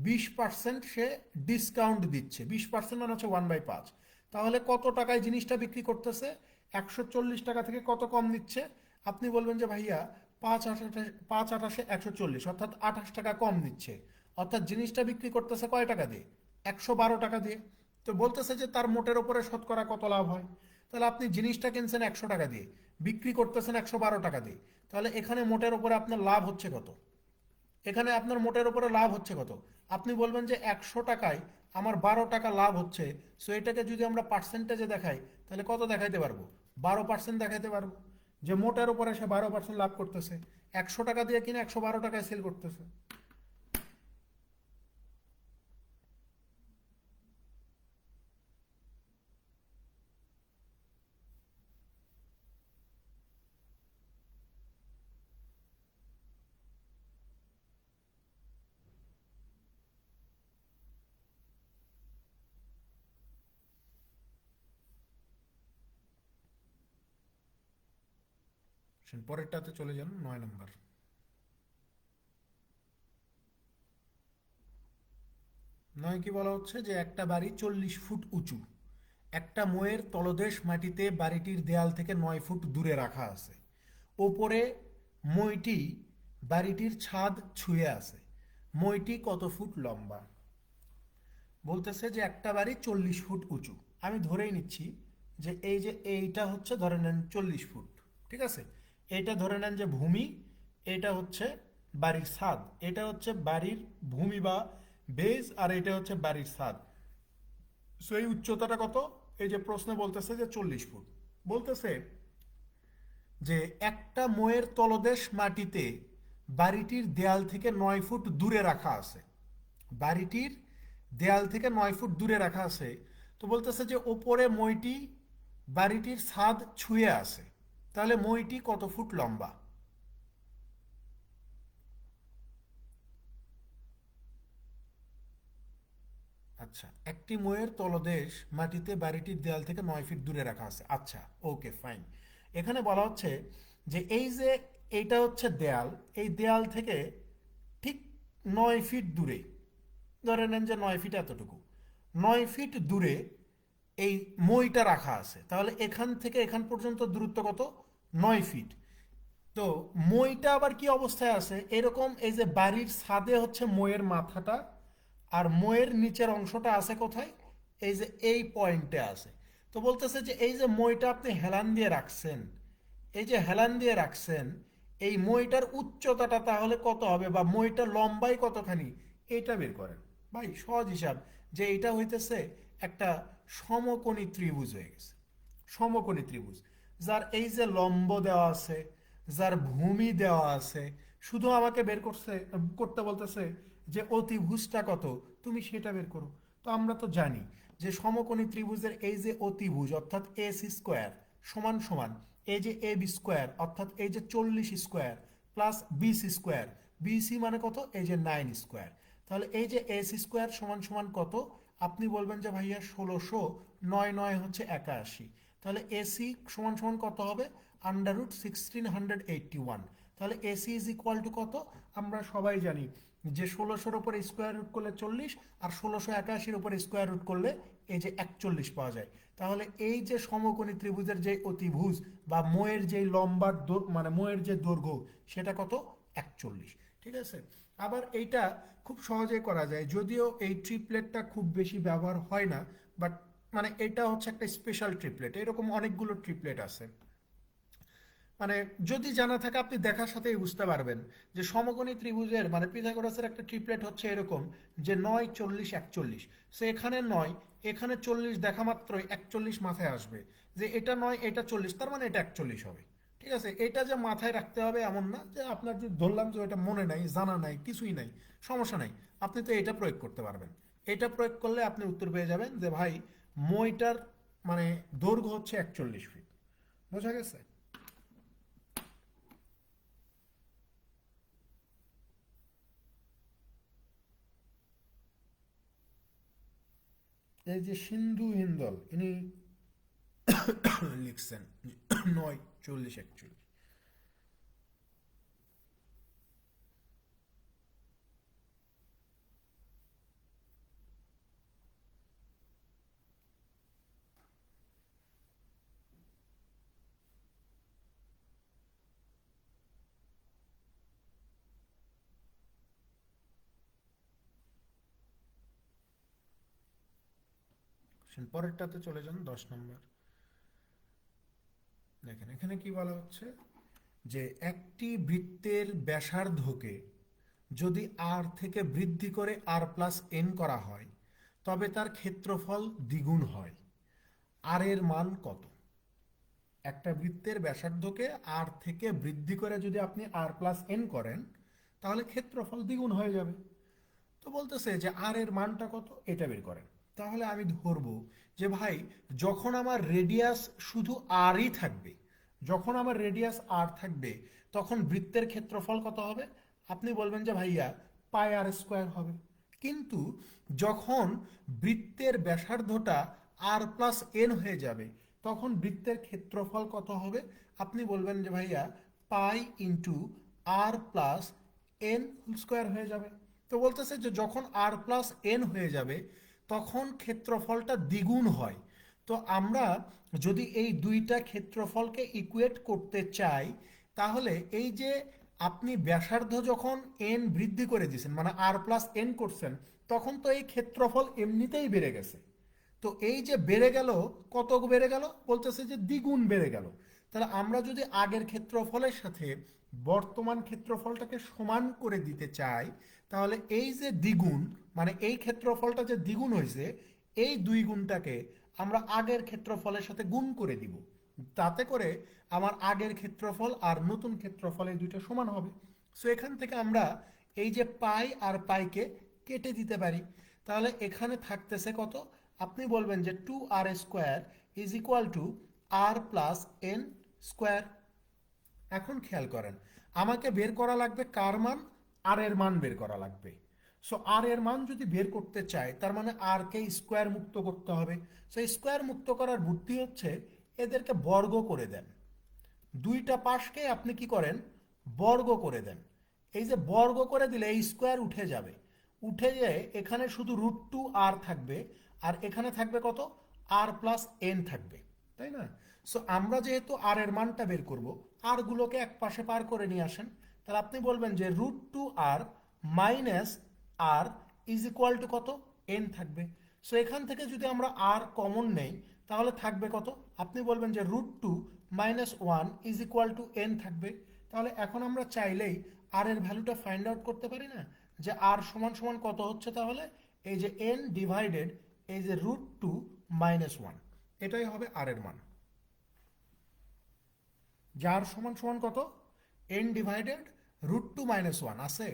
[SPEAKER 1] 20% সে ডিসকাউন্ট দিচ্ছে, 20% মানে হচ্ছে 1/5। তাহলে কত টাকায় জিনিসটা বিক্রি করতেছে, 140 টাকা থেকে কত কম দিচ্ছে। আপনি বলবেন যে ভাইয়া 5 8 অর্থাৎ 28 টাকা কম দিচ্ছে, অর্থাৎ জিনিসটা বিক্রি করতেছে কয় টাকা দিয়ে, 112 টাকা দিয়ে। তো বলতেছে যে তার মোটের ওপরে শতকরা কত লাভ হয়। তাহলে আপনি জিনিসটা কিনছেন 100 টাকা দিয়ে, বিক্রি করতেছেন 112 টাকা দিয়ে, তাহলে এখানে মোটের ওপরে আপনার লাভ হচ্ছে কত, এখানে আপনার মোটের ওপরে লাভ হচ্ছে কত। আপনি বলবেন যে 100 টাকায় আমার 12 টাকা লাভ হচ্ছে, সো এটাকে যদি আমরা পার্সেন্টেজে দেখাই তাহলে কত দেখাইতে পারবো, 12% দেখাইতে পারবো, যে মোটের ওপরে সে 12% লাভ করতেছে, 100 টাকা দিয়ে কিনে 112 টাকায় সেল করতেছে। পরেরটাতে চলে যান, 9 নম্বর। 9 কি বলা হচ্ছে, যে একটা বাড়ি 40 ফুট উঁচু, একটা মোয়ের তলদেশ মাটিতে বাড়িটির দেয়াল থেকে 9 ফুট দূরে রাখা আছে, ওপরে মইটি বাড়িটির ছাদ ছুঁয়ে আছে, মইটি কত ফুট লম্বা। বলতেছে যে একটা বাড়ি 40 ফুট উঁচু, আমি ধরেই নিচ্ছি যে এই যে এইটা হচ্ছে ধরে নেন 40 ফুট, ঠিক আছে, এইটা ধরে নেন যে ভূমি, এটা হচ্ছে বাড়ির ছাদ, এটা হচ্ছে বাড়ির ভূমি বা বেজ, আর এটা হচ্ছে বাড়ির ছাদ। সো এই উচ্চতাটা কত, এই যে প্রশ্নে বলতেছে যে 40 ফুট। বলতেছে যে একটা মোয়ের তলদেশ মাটিতে বাড়িটির দেয়াল থেকে 9 ফুট দূরে রাখা আছে, বাড়িটির দেয়াল থেকে 9 ফুট দূরে রাখা আছে। তো বলতেছে যে ওপরে মইটি বাড়িটির ছাদ ছুঁয়ে আছে, তাহলে মইটি কত ফুট লম্বা। আচ্ছা, একটি মইয়ের তলদেশ মাটিতে বাড়িটির দেয়াল থেকে 9 ফিট দূরে রাখা আছে, আচ্ছা ওকে ফাইন। এখানে বলা হচ্ছে যে এই যে এইটা হচ্ছে দেয়াল, এই দেয়াল থেকে ঠিক 9 ফিট দূরে, ধরে নেন যে 9 ফিট এতটুকু, 9 ফিট দূরে এই মইটা রাখা আছে, তাহলে এখান থেকে এখান পর্যন্ত দূরত্ব কত, 9 ফিট। তো মইটা আবার কি অবস্থায় আছে, এরকম এই যে বাড়ির ছাদে হচ্ছে মইয়ের মাথাটা, আর মইয়ের নিচের অংশটা আছে কোথায়, এই যে এই পয়েন্টে আছে। তো বলতেছে যে এই যে মইটা আপনি হেলান দিয়ে রাখছেন, এই যে হেলান দিয়ে রাখছেন, এই মইটার উচ্চতাটা তাহলে কত হবে, বা মইটা লম্বাই কতখানি, এটা বের করেন। ভাই সহজ হিসাব, যে এটা হইতেছে একটা সমকোণী ত্রিভুজ হয়ে গেছে, সমকোণী ত্রিভুজ, যার এই যে লম্ব দেওয়া আছে, যার ভূমি দেওয়া আছে, শুধু আমাকে বের করতে বলতেছে যে অতিভুজটা কত, তুমি সেটা বের করো। তো আমরা তো জানি যে সমকোণী ত্রিভুজের এই যে অতিভুজ অর্থাৎ এস স্কোয়ার সমান সমান এই যে এ বি স্কোয়ার, অর্থাৎ এই যে 40 square plus BC square, BC মানে কত, এই যে 9 স্কোয়ার। তাহলে এই যে এস স্কোয়ার সমান সমান কত, আপনি বলবেন যে ভাইয়া 1600, 9 9 হচ্ছে 81, তাহলে এসি সমান সমান কত হবে, √1681। তাহলে এসি ইজ ইকুয়াল টু কত, আমরা সবাই জানি যে 1600-র উপরে স্কোয়ার রুট করলে 40, আর 1681-র উপরে স্কোয়ার রুট করলে এই যে 41 পাওয়া যায়। তাহলে এই যে সমকোণী ত্রিভুজের যে অতিভুজ বা ময়ের যে লম্বার মানে ময়ের যে দৈর্ঘ্য, সেটা কত, 41, ঠিক আছে। আবার এইটা খুব সহজেই করা যায়, যদিও এই ট্রিপলেটটা খুব বেশি ব্যবহার হয় না, বাট মানে এটা হচ্ছে একটা স্পেশাল ট্রিপলেট, এরকম অনেকগুলো ট্রিপলেট আছে। মানে যদি জানা থাকে আপনি দেখার সাথেই বুঝতে পারবেন যে সমকোণী ত্রিভুজের মানে পিথাগোরাসের একটা ট্রিপলেট হচ্ছে এরকম, যে 9 40 41। সো এখানে 9, এখানে 40 দেখা মাত্রই 41 মাথায় আসবে, যে এটা নয় এটা 40, তার মানে এটা 41 হবে। ঠিক আছে, এটা যে মাথায় রাখতে হবে এমন না, যে আপনার যদি ধরলাম যে এটা মনে নাই, জানা নাই, কিছুই নাই, সমস্যা নাই, আপনি তো এটা প্রয়োগ করতে পারবেন। এটা প্রয়োগ করলে আপনি উত্তর পেয়ে যাবেন যে ভাই মইটার মানে দৈর্ঘ্য হচ্ছে 41 ফিট। বোঝা গেছে? এই যে সিন্ধু হিন্দল ইনি লিখছেন 9, 40, 41। পরেরটাতে চলে যান, 10 নম্বর। দেখেন এখানে কি বলা হচ্ছে, যে একটি বৃত্তের ব্যাসার্ধকে যদি আর থেকে বৃদ্ধি করে আর প্লাস এন করা হয় তবে তার ক্ষেত্রফল দ্বিগুণ হয়। আর এর মান কত? একটা বৃত্তের ব্যাসার্ধকে আর থেকে বৃদ্ধি করে যদি আপনি আর প্লাস এন করেন তাহলে ক্ষেত্রফল দ্বিগুণ হয়ে যাবে। তো বলতেছে যে আর এর মানটা কত, এটা বের করেন। তাহলে আমি ধরবো যে ভাই যখন আমার রেডিয়াস শুধু আরই থাকবে, যখন আমার রেডিয়াস আর থাকবে তখন বৃত্তের ক্ষেত্রফল কত হবে? আপনি বলবেন যে ভাইয়া পাই আর স্কোয়ার হবে। কিন্তু যখন বৃত্তের ব্যাসার্ধটা আর প্লাস এন হয়ে যাবে তখন বৃত্তের ক্ষেত্রফল কত হবে? আপনি বলবেন যে ভাইয়া পাই ইন্টু আর প্লাস এন হোল স্কোয়ার হয়ে যাবে। তো বলতেছে যে যখন আর প্লাস এন হয়ে যাবে তখন ক্ষেত্রফলটা দ্বিগুণ হয়। তো আমরা যদি এই দুইটা ক্ষেত্রফলকে ইকুয়েট করতে চাই তাহলে এই যে আপনি ব্যাসার্ধ যখন এন বৃদ্ধি করে দিয়েছেন মানে আর প্লাস এন করছেন তখন তো এই ক্ষেত্রফল এমনিতেই বেড়ে গেছে। তো এই যে বেড়ে গেল, কত বেড়ে গেল? বলতেছে যে দ্বিগুণ বেড়ে গেল। তাহলে আমরা যদি আগের ক্ষেত্রফলের সাথে বর্তমান ক্ষেত্রফলটাকে সমান করে দিতে চাই তাহলে এই যে দ্বিগুণ মানে এই ক্ষেত্রফলটা যে দ্বিগুণ হয়েছে এই দুই গুণটাকে আমরা আগের ক্ষেত্রফলের সাথে গুণ করে দিব। তাতে করে আমার আগের ক্ষেত্রফল আর নতুন ক্ষেত্রফল এই দুইটা সমান হবে। সো এখান থেকে আমরা এই যে পাই আর পাইকে কেটে দিতে পারি। তাহলে এখানে থাকতেছে কত? আপনি বলবেন যে 2r² is equal to r plus n square. এখন খেয়াল করেন, আমাকে বের করা লাগবে কার মান? আর এর মান বের করা লাগবে। সো আর এর মান যদি বের করতে চাই তার মানে আর কে স্কোয়ার মুক্ত করতে হবে। সো স্কোয়ার মুক্ত করার বুদ্ধি হচ্ছে এদেরকে বর্গ করে দেন। দুইটা পাশকে আপনি কি করেন? বর্গ করে দেন। এই যে বর্গ করে দিলে এই স্কোয়ার উঠে যাবে, উঠে যেয়ে এখানে শুধু √2r থাকবে আর এখানে থাকবে কত? আর প্লাস এন থাকবে, তাই না? সো আমরা যেহেতু আর এর মানটা বের করব, আর গুলোকে এক পাশে পার করে নিয়ে আসেন। তাহলে আপনি বলবেন যে √2r minus r is equal to কত? এন থাকবে। সো এখান থেকে যদি আমরা আর কমন নেই তাহলে থাকবে কত? আপনি বলবেন যে √2 minus 1 is equal two N থাকবে। তাহলে এখন আমরা চাইলেই আর এর ভ্যালুটা ফাইন্ড আউট করতে পারি না, যে আর সমান সমান কত হচ্ছে? তাহলে এই যে এন ডিভাইডেড এই যে √2 মাইনাস 1, এটাই হবে আর এর মান। যার সমান সমান কত? এন ডিভাইডেড √2 মাইনাস 1 আছে।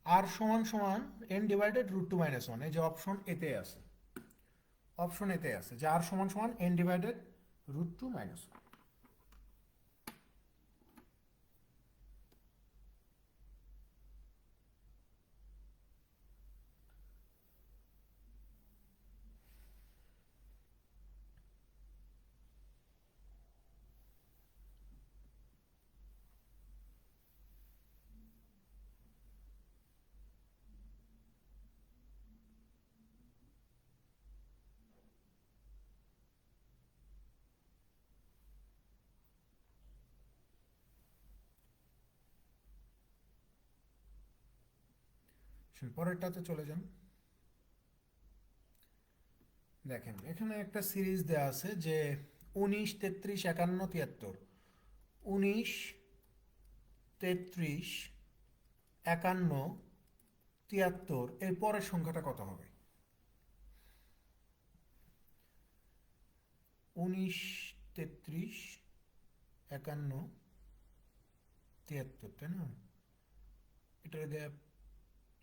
[SPEAKER 1] আর সমান সমান এন ডিভাইডেড √2 মাইনাস 1, এই যে অপশন এতে আছে, অপশন এতে আছে যে আর সমান সমান এন ডিভাইডেড √2 মাইনাস 1। পরেরটাতে চলে যান। দেখেন এখানে একটা সিরিজ দেওয়া আছে যে 19, 33, 51, 73। 19, 33, 51, 73 এর পরের সংখ্যাটা কত হবে? 19, 33, 51, 73, তাই না? এটার গ্যাপ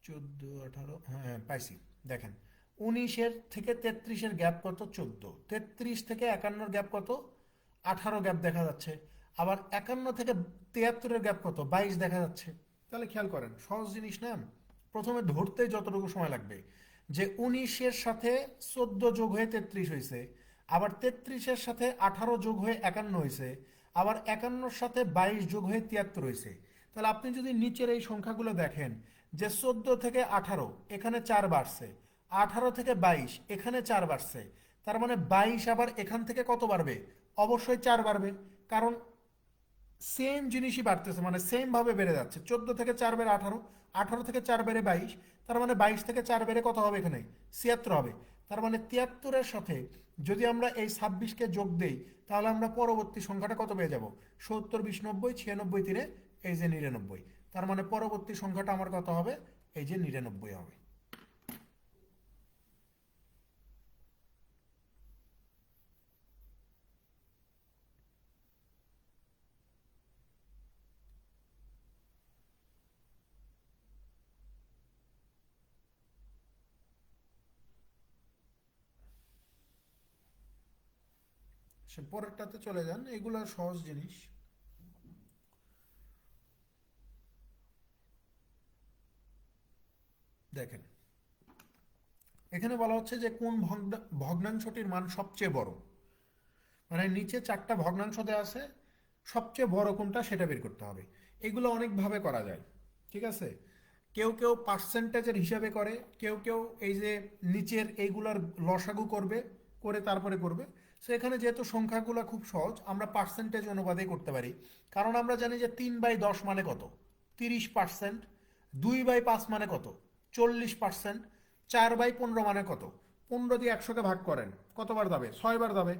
[SPEAKER 1] 14, 18, হ্যাঁ পাইছি। দেখেন 19-এর থেকে 33-এর গ্যাপ কত? 14। 33 থেকে 51-এর গ্যাপ কত? 18 গ্যাপ দেখা যাচ্ছে। আবার 51 থেকে 73-এর গ্যাপ কত? 22 দেখা যাচ্ছে। তাহলে খেয়াল করেন, সহজ জিনিস না? প্রথমে ধরতেই যতটুকু সময় লাগবে, যে 19-এর সাথে 14 যোগ হয়ে 33 হয়েছে, আবার 33-এর সাথে 18 যোগ হয়ে 51 হয়েছে, আবার 51-র সাথে 22 যোগ হয়ে 73 হয়েছে। তাহলে আপনি যদি নিচের এই সংখ্যাগুলো দেখেন, যে 14 থেকে 18 এখানে 4 বাড়ছে, 18 থেকে 22 এখানে 4 বাড়ছে, তার মানে 22 আবার এখান থেকে কত বাড়বে? অবশ্যই 4 বাড়বে, কারণ সেম জিনিসই বাড়তেছে, মানে সেম ভাবে বেড়ে যাচ্ছে। 14 থেকে 4 বেড়ে 18, 18 থেকে 4 বেড়ে 22, তার মানে 22 থেকে 4 বেড়ে কত হবে? এখানে 76 হবে। তার মানে 73-এর সাথে যদি আমরা এই 26-কে যোগ দেই, তাহলে আমরা পরবর্তী সংখ্যাটা কত পেয়ে যাব? 70, 20, 90, 96, 3 এই যে 99। তার মানে পরবর্তী সংখ্যাটা আমার কত হবে? এই যে 99 হবে। সে পরেরটাতে চলে যান, এগুলো সহজ জিনিস। দেখেন এখানে বলা হচ্ছে যে কোন ভগ্নাংশটির মান সবচেয়ে বড়, মানে নিচে 4টা ভগ্নাংশ দেওয়া আছে, সবচেয়ে বড় কোনটা সেটা বের করতে হবে। এগুলো অনেকভাবে করা যায়, ঠিক আছে? কেউ কেউ পার্সেন্টেজের হিসাবে করে, কেউ কেউ এই যে নিচের এইগুলার লসাগু করবে, করে তারপরে করবে। সো এখানে যেহেতু সংখ্যাগুলো খুব সহজ, আমরা পার্সেন্টেজ অনুপাতেই করতে পারি। কারণ আমরা জানি যে 3/10 মানে কত? 30%। 2/5 মানে কত? 40%। 4/15 মানে কত? 15 দিয়ে 100-কে ভাগ করেন, কতবার যাবে? 6 বার যাবে।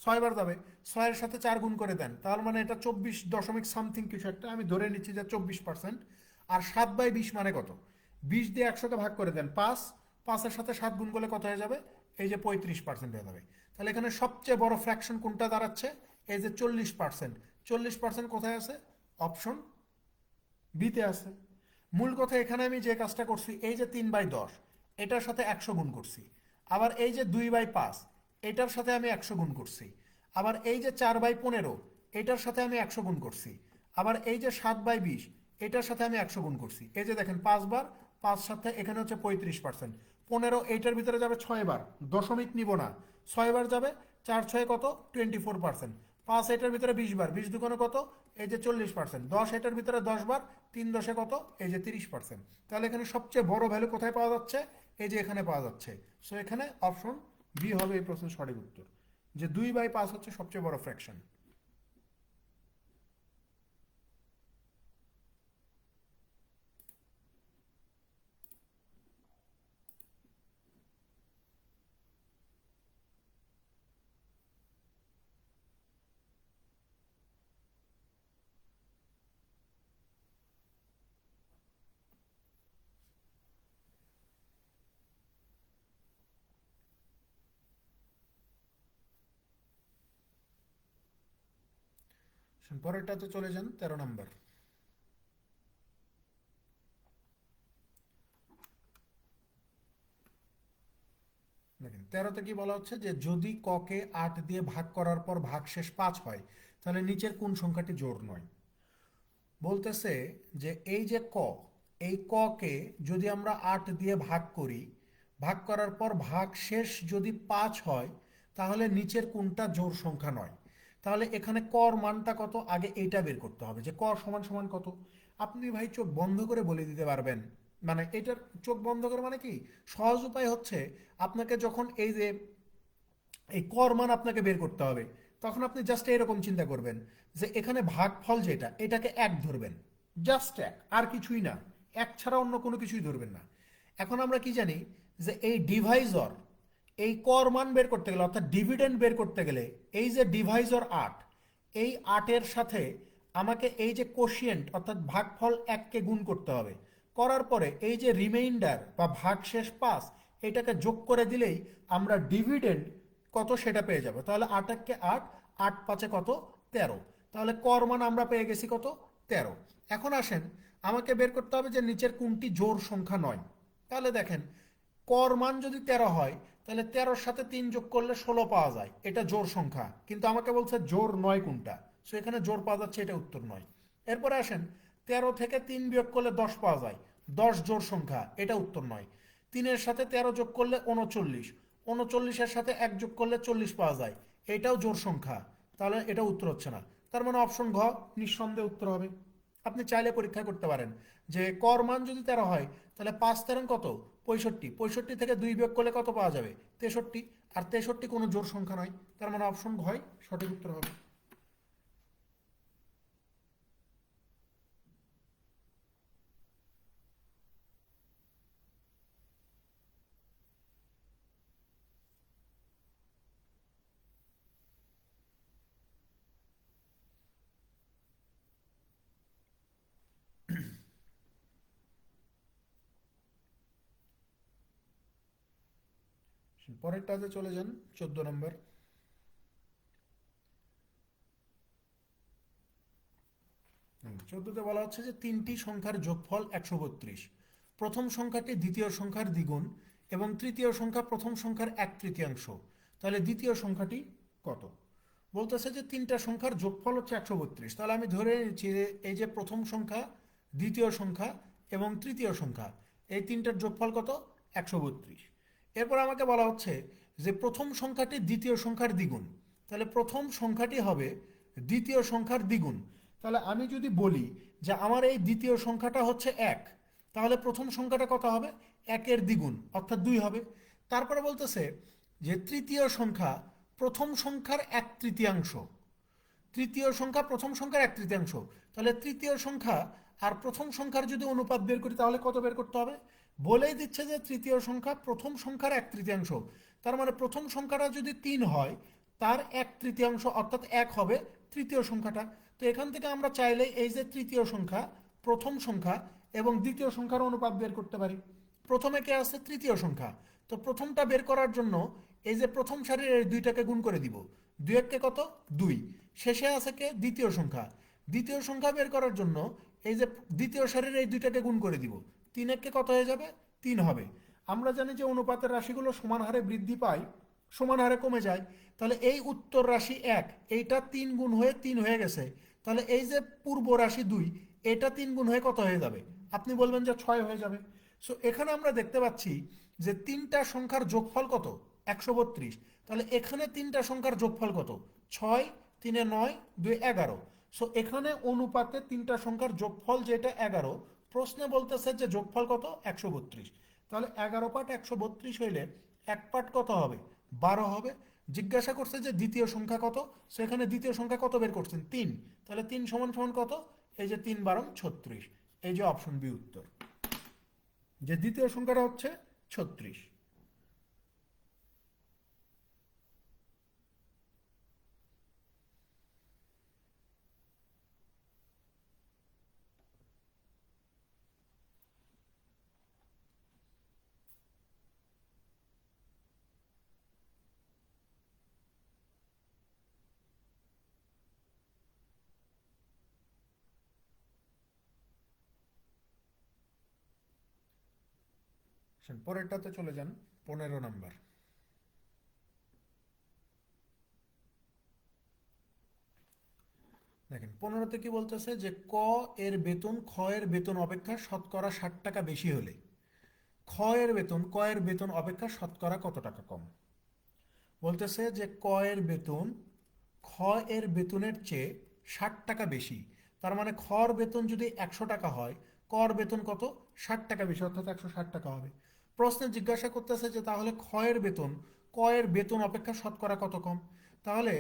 [SPEAKER 1] 6 বার যাবে। 6-এর সাথে 4 গুণ করে দেন, তার মানে এটা 24 দশমিক সামথিং কিছু একটা, আমি ধরে নিচ্ছি যে 24%। আর 7/20 মানে কত? 20 দিয়ে 100-কে ভাগ করে দেন 5, 5-এর সাথে 7 গুণ করলে কত হয়ে যাবে? এই যে 35% হয়ে যাবে। তাহলে এখানে সবচেয়ে বড় ফ্র্যাকশন কোনটা দাঁড়াচ্ছে? এই যে 40%। 40% কোথায় আছে? অপশন বিতে আছে। মূল কথা এখানে আমি যে কাজটা করছি, এই যে 3/10 এটার সাথে 100 গুণ করছি, আবার এই যে 2/5 এটার সাথে আমি 100 গুণ করছি, আবার এই যে 4/15 এটার সাথে আমি 100 গুণ করছি, আবার এই যে 7/20 এটার সাথে আমি 100 গুণ করছি। এই যে দেখেন 5 বার, 5 সাথে এখানে হচ্ছে 35%। 15 এইটার ভিতরে যাবে 6 বার, দশমিক নিব না, 6 বার যাবে। 4 6 কত? 24%। 5 এটার ভিতরে 20 বার, 20 দুগুণে কত? এই যে 40%। 10 এটার ভিতরে 10 বার, 3 10 কত? এই যে 30%। তাহলে এখানে সবচেয়ে বড় ভ্যালু কোথায় পাওয়া যাচ্ছে? এই যে এখানে পাওয়া যাচ্ছে। সো এখানে অপশন বি হবে এই প্রশ্নের সঠিক উত্তর, যে 2/5 হচ্ছে সবচেয়ে বড় ফ্র্যাকশন। পরেরটাতে চলে যান, 13 নম্বর। দেখেন 13তে কি বলা হচ্ছে, যে যদি ককে 8 দিয়ে ভাগ করার পর ভাগশেষ 5 হয়, তাহলে নিচের কোন সংখ্যাটি জোড় নয়? বলতেছে যে এই যে ক, এই ককে যদি আমরা 8 দিয়ে ভাগ করি, ভাগ করার পর ভাগশেষ যদি 5 হয়, তাহলে নিচের কোনটা জোড় সংখ্যা নয়? তাহলে এখানে কর মানটা কত, আগে এইটা বের করতে হবে, যে ক সমান সমান কত। আপনি ভাই চোখ বন্ধ করে বলে দিতে পারবেন, মানে এটার চোখ বন্ধ করে মানে কি, সহজ উপায় হচ্ছে, আপনাকে যখন এই যে এই কর মান আপনাকে বের করতে হবে, তখন আপনি জাস্ট এরকম চিন্তা করবেন, যে এখানে ভাগফল যেটা, এটাকে 1 ধরবেন, জাস্ট 1, আর কিছুই না। 1 ছাড়া অন্য কোনো কিছুই ধরবেন না। এখন আমরা কি জানি, যে এই ডিভাইজর, এই কর মান বের করতে গেলে, অর্থাৎ ডিভিডেন্ড বের করতে গেলে, এই যে ডিভাইজর 8, এই 8-এর সাথে আমাকে এই যে কোশিয়েন্ট অর্থাৎ ভাগফল 1কে গুণ করতে হবে। করার পরে এই যে রিমাইন্ডার বা ভাগশেষ 5, এটাকে যোগ করে দিলেই আমরা ডিভিডেন্ড কত সেটা পেয়ে যাবে। তাহলে 8 একে 8, 8 5 কত 13। তাহলে কর মান আমরা পেয়ে গেছি কত 13। এখন আসেন আমাকে বের করতে হবে যে নিচের কোনটি জোড় সংখ্যা নয়। তাহলে দেখেন কর মান যদি 13 হয় তাহলে 13-র সাথে 3 যোগ করলে 16 পাওয়া যায়, এটা জোড় সংখ্যা। কিন্তু আমাকে বলছে জোড় নয় কোনটা, সো এখানে জোড় পাওয়া যাচ্ছে, এটা উত্তর নয়। এরপরে আসেন 13 থেকে 3 বিয়োগ করলে 10 পাওয়া যায়, 10 জোড় সংখ্যা, এটা উত্তর নয়। 3-এর সাথে 13 যোগ করলে 39, 39-এর সাথে 1 যোগ করলে 40 পাওয়া যায়, এটাও জোড় সংখ্যা। তাহলে এটা উত্তর হচ্ছে না। তার মানে অপশন ঘ নিঃসন্দেহে উত্তর হবে। আপনি চাইলে পরীক্ষা করতে পারেন যে কর মান যদি 13 হয় তাহলে 5 13 কত 65, 65 থেকে 2 বিয়োগ করলে কত পাওয়া যাবে 63, আর 63 কোনো জোড় সংখ্যা নয়। তার মানে অপশন ঘ সঠিক উত্তর হবে। পরেরটাতে চলে যান, 14 নম্বর। 14তে বলা হচ্ছে যে তিনটি সংখ্যার যোগফল 132, প্রথম সংখ্যাটি দ্বিতীয় সংখ্যার দ্বিগুণ এবং তৃতীয় সংখ্যা প্রথম সংখ্যার 1/3। তাহলে দ্বিতীয় সংখ্যাটি কত? বলতেছে যে তিনটা সংখ্যার যোগফল হচ্ছে 132। তাহলে আমি ধরে নিচ্ছি যে এই যে প্রথম সংখ্যা, দ্বিতীয় সংখ্যা এবং তৃতীয় সংখ্যা, এই তিনটার যোগফল কত 132। এরপর আমাকে বলা হচ্ছে যে প্রথম সংখ্যাটি দ্বিতীয় সংখ্যার দ্বিগুণ, তাহলে প্রথম সংখ্যাটি হবে দ্বিতীয় সংখ্যার দ্বিগুণ। তাহলে আমি যদি বলি যে আমার এই দ্বিতীয় সংখ্যাটা হচ্ছে 1, তাহলে প্রথম সংখ্যাটা কত হবে 1-এর দ্বিগুণ অর্থাৎ 2 হবে। তারপরে বলতেছে যে তৃতীয় সংখ্যা প্রথম সংখ্যার 1/3, তৃতীয় সংখ্যা প্রথম সংখ্যার 1/3। তাহলে তৃতীয় সংখ্যা আর প্রথম সংখ্যার যদি অনুপাত বের করি তাহলে কত বের করতে হবে? বলেই দিচ্ছে যে তৃতীয় সংখ্যা প্রথম সংখ্যার 1/3। তার মানে প্রথম সংখ্যাটা যদি 3 হয় তার 1/3 অর্থাৎ 1 হবে তৃতীয় সংখ্যাটা। তো এখান থেকে আমরা চাইলে এই যে তৃতীয় সংখ্যা, প্রথম সংখ্যা এবং দ্বিতীয় সংখ্যার অনুপাত বের করতে পারি। প্রথমে কে আছে তৃতীয় সংখ্যা, তো প্রথমটা বের করার জন্য এই যে প্রথম সারির এই দুইটাকে গুণ করে দিব, 2 1 কত 2। শেষে আছে কে দ্বিতীয় সংখ্যা, দ্বিতীয় সংখ্যা বের করার জন্য এই যে দ্বিতীয় সারির এই দুইটাকে গুণ করে দিব, 3 1 কত হয়ে যাবে 3 হবে। আমরা জানি যে অনুপাতের রাশিগুলো সমান হারে বৃদ্ধি পায়, সমান হারে কমে যায়। তাহলে এই উত্তর রাশি 1, এইটা 3 গুণ হয়ে 3 হয়ে গেছে। তাহলে এই যে পূর্ব রাশি 2, এটা 3 গুণ হয়ে কত হয়ে যাবে? আপনি বলবেন যে 6 হয়ে যাবে। সো এখানে আমরা দেখতে পাচ্ছি যে তিনটা সংখ্যার যোগফল কত 132। তাহলে এখানে তিনটা সংখ্যার যোগফল কত 6, 3 9, 2 11। সো এখানে অনুপাতে তিনটা সংখ্যার যোগফল যেটা 11, প্রশ্নে বলতেছে যে যোগফল কত 132। তাহলে 11 পাট 132 হইলে এক পাট কত হবে 12 হবে। জিজ্ঞাসা করছে যে দ্বিতীয় সংখ্যা কত, সেখানে দ্বিতীয় সংখ্যা কত বের করছেন 3। তাহলে 3 সমান সমান কত? এই যে 3 12 36, এই যে অপশন বি উত্তর, যে দ্বিতীয় সংখ্যাটা হচ্ছে 36। পরেরটাতে চলে যান, 15 নম্বর। দেখেন 15তে কি বলতেছে যে ক এর বেতন খ এর বেতন অপেক্ষা শতকরা 60 টাকা বেশি হলে খ এর বেতন ক এর বেতন অপেক্ষা শতকরা কত টাকা কম? বলতেছে যে ক এর বেতন খ এর বেতনের চেয়ে 60 টাকা বেশি। তার মানে খর বেতন যদি 100 টাকা হয়, কর বেতন কত 60 টাকা বেশি অর্থাৎ 160 টাকা হবে। প্রশ্নে জিজ্ঞাসা করতেছে যে তাহলে খ এর বেতন ক এর বেতন অপেক্ষা শতকরা কত কম? তাহলে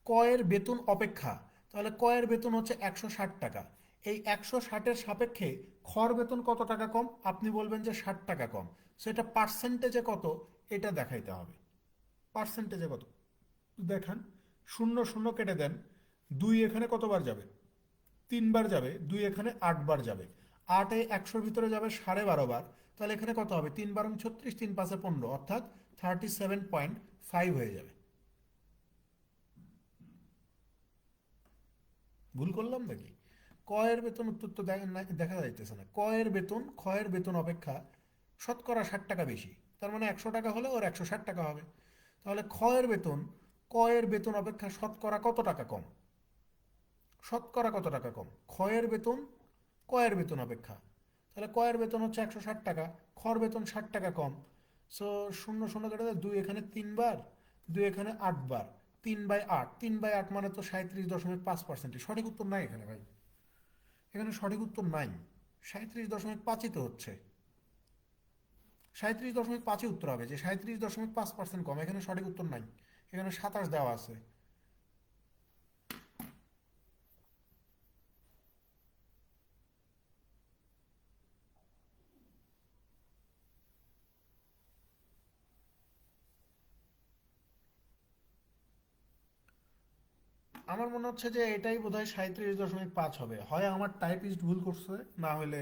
[SPEAKER 1] ক এর বেতন অপেক্ষা, তাহলে ক এর বেতন হচ্ছে 160 টাকা। এই 160-এর সাপেক্ষে খর বেতন কত টাকা কম? আপনি বলবেন যে 60 টাকা কম। সেটা পার্সেন্টেজে কত এটা দেখাইতে হবে। পার্সেন্টেজে কত দেখান, 0 0 কেটে দেন, 2 এখানে কতবার যাবে 3 বার যাবে, 2 এখানে 8 বার যাবে, 8 100-র ভিতরে যাবে 12.5 বার। তাহলে এখানে কত হবে 3 12 36, 3 5 15 অর্থাৎ 37.5 হয়ে যাবে। ভুল করলাম নাকি? ক এর বেতন, উত্তর তো দেখা যাইতেছে না। ক এর বেতন খ এর বেতন অপেক্ষা শতকরা 60 টাকা বেশি, তার মানে 100 টাকা হলে ওর 160 টাকা হবে। তাহলে খ এর বেতন ক এর বেতন অপেক্ষা শতকরা কত টাকা কম? শতকরা কত টাকা কম? খ এর বেতন ক এর বেতন অপেক্ষা, তাহলে ক এর বেতন হচ্ছে 160 টাকা, খর বেতন 60 টাকা কম। সো শূন্য শূন্য কেটে দেয়, দুই এখানে 3 বার, দুই এখানে 8 বার, 3/8, 3/8 মানে তো 37.5%। সঠিক উত্তর নাই এখানে ভাই, এখানে সঠিক উত্তর নাই। 37.5ই তো হচ্ছে, 37.5ই উত্তর হবে, যে 37.5% কম, এখানে সঠিক উত্তর নাই, এখানে 27 দেওয়া আছে। আমার মনে হচ্ছে যে এটাই বোধহয় 37.5 হবে, হয় আমার টাইপিস্ট ভুল করছে, না হলে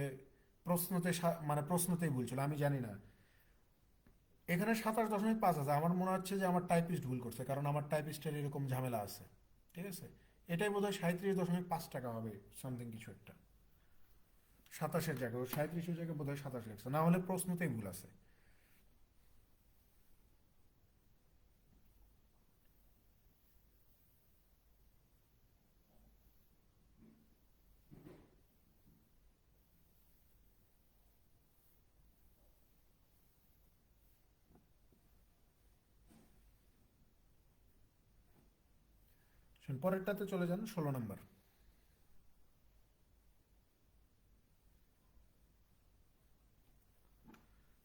[SPEAKER 1] প্রশ্নতে মানে প্রশ্নতেই ভুল ছিল, আমি জানি না। এখানে 27.5 আছে, আমার মনে হচ্ছে যে আমার টাইপিস্ট ভুল করছে, কারণ আমার টাইপিস্টের এরকম ঝামেলা আছে। ঠিক আছে, এটাই বোধহয় 37.5 টাকা হবে, সামথিং কিছু একটা। 27-এর জায়গায়, 37-এর জায়গায় বোধহয় 27 লিখছে, না হলে প্রশ্নতেই ভুল আছে। পরেরটাতে চলে যান, 16 নম্বর।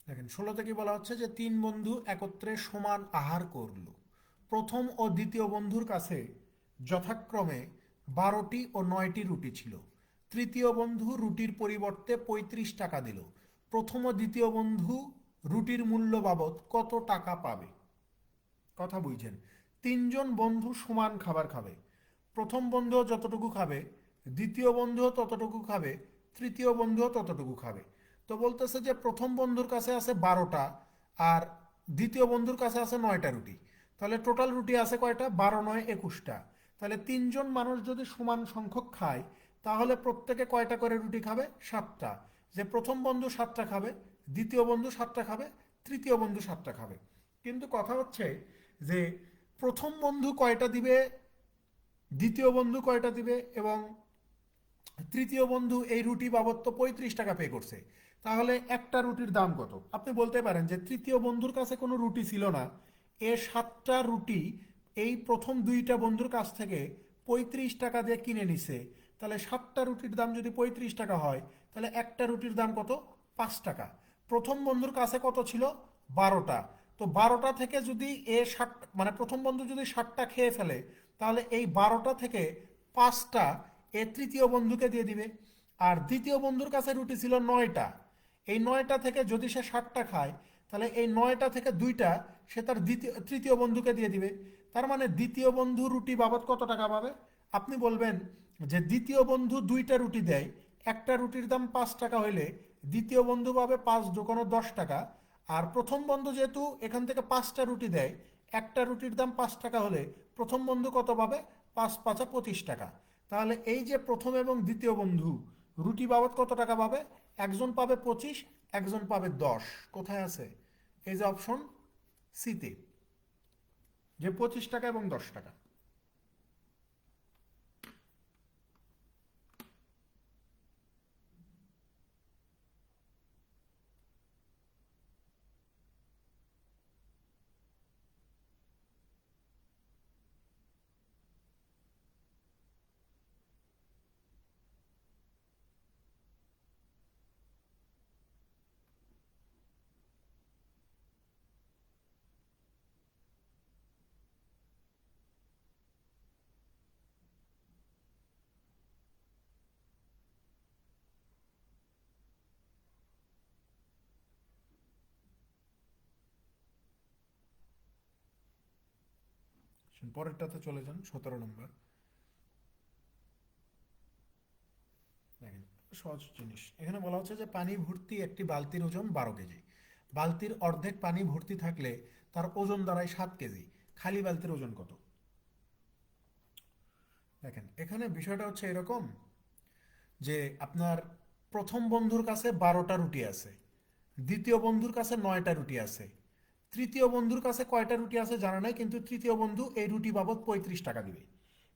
[SPEAKER 1] দেখেন 16তে কি বলা হচ্ছে, যে তিন বন্ধু একত্রে সমান আহার করলো। প্রথম ও দ্বিতীয় বন্ধুর কাছে যথাক্রমে 12টি ও 9টি রুটি ছিল। তৃতীয় বন্ধু রুটির পরিবর্তে 35 টাকা দিল। প্রথম ও দ্বিতীয় বন্ধু রুটির মূল্য বাবদ কত টাকা পাবে? কথা বুঝছেন? তিনজন বন্ধু সমান খাবার খাবে, প্রথম বন্ধুও যতটুকু খাবে, দ্বিতীয় বন্ধুও ততটুকু খাবে, তৃতীয় বন্ধুও ততটুকু খাবে। তো বলতেছে যে প্রথম বন্ধুর কাছে আছে 12টা, আর দ্বিতীয় বন্ধুর কাছে আছে 9টা রুটি। তাহলে টোটাল রুটি আছে কয়টা? 12 9 21টা। তাহলে তিনজন মানুষ যদি সমান সংখ্যক খায়, তাহলে প্রত্যেকে কয়টা করে রুটি খাবে? 7টা। যে প্রথম বন্ধু 7টা খাবে, দ্বিতীয় বন্ধু 7টা খাবে, তৃতীয় বন্ধু 7টা খাবে। কিন্তু কথা হচ্ছে যে প্রথম বন্ধু কয়টা দিবে, দ্বিতীয় বন্ধু কয়টা দিবে, এবং তৃতীয় বন্ধু এই রুটি বাবদ তো 35 টাকা পে করছে। তাহলে একটা রুটির দাম কত? আপনি বলতে পারেন যে তৃতীয় বন্ধুর কাছে কোনো রুটি ছিল না, এ 7টা রুটি এই প্রথম দুইটা বন্ধুর কাছ থেকে 35 টাকা দিয়ে কিনে নিছে। তাহলে 7টা রুটির দাম যদি 35 টাকা হয়, তাহলে একটা রুটির দাম কত? 5 টাকা। প্রথম বন্ধুর কাছে কত ছিল? 12টা। তো 12টা থেকে যদি এ 7, মানে প্রথম বন্ধু যদি 7টা খেয়ে ফেলে, তাহলে এই 12টা থেকে 5টা এ তৃতীয় বন্ধুকে দিয়ে দিবে। আর দ্বিতীয় বন্ধুর কাছে রুটি ছিল 9টা, এই 9টা থেকে যদি সে 7টা খায়, তাহলে এই 9টা থেকে 2টা সে তার তৃতীয় বন্ধুকে দিয়ে দিবে। তার মানে দ্বিতীয় বন্ধু রুটি বাবদ কত টাকা পাবে? আপনি বলবেন যে দ্বিতীয় বন্ধু 2টা রুটি দেয়, একটা রুটির দাম 5 টাকা হইলে দ্বিতীয় বন্ধু পাবে 5 × 2 = 10 টাকা। আর প্রথম বন্ধু যেহেতু এখান থেকে 5টা রুটি দেয়, একটা রুটির দাম 5 টাকা হলে প্রথম বন্ধু কত পাবে? 5 × 5 = 25 টাকা। তাহলে এই যে প্রথম এবং দ্বিতীয় বন্ধু রুটি বাবদ কত টাকা পাবে? একজন পাবে 25, একজন পাবে 10। কোথায় আছে? এই যে অপশন সিতে, যে 25 টাকা এবং 10 টাকা। পরেরটাতে চলে যান, 17 নম্বর। দেখেন সহজ জিনিস, এখানে বলা হচ্ছে যে পানি ভর্তি একটি বালতির ওজন 12 কেজি। বালতির অর্ধেক পানি ভর্তি থাকলে তার ওজন দাঁড়ায় 7 কেজি। খালি বালতির ওজন কত? দেখেন এখানে বিষয়টা হচ্ছে এরকম যে আপনার প্রথম বন্ধুর কাছে 12টা রুটি আছে, দ্বিতীয় বন্ধুর কাছে 9টা রুটি আছে, তৃতীয় বন্ধুর কাছে কয়টা রুটি আছে জানা নাই, কিন্তু তৃতীয় বন্ধু এই রুটি বাবদ 35 টাকা দিবে।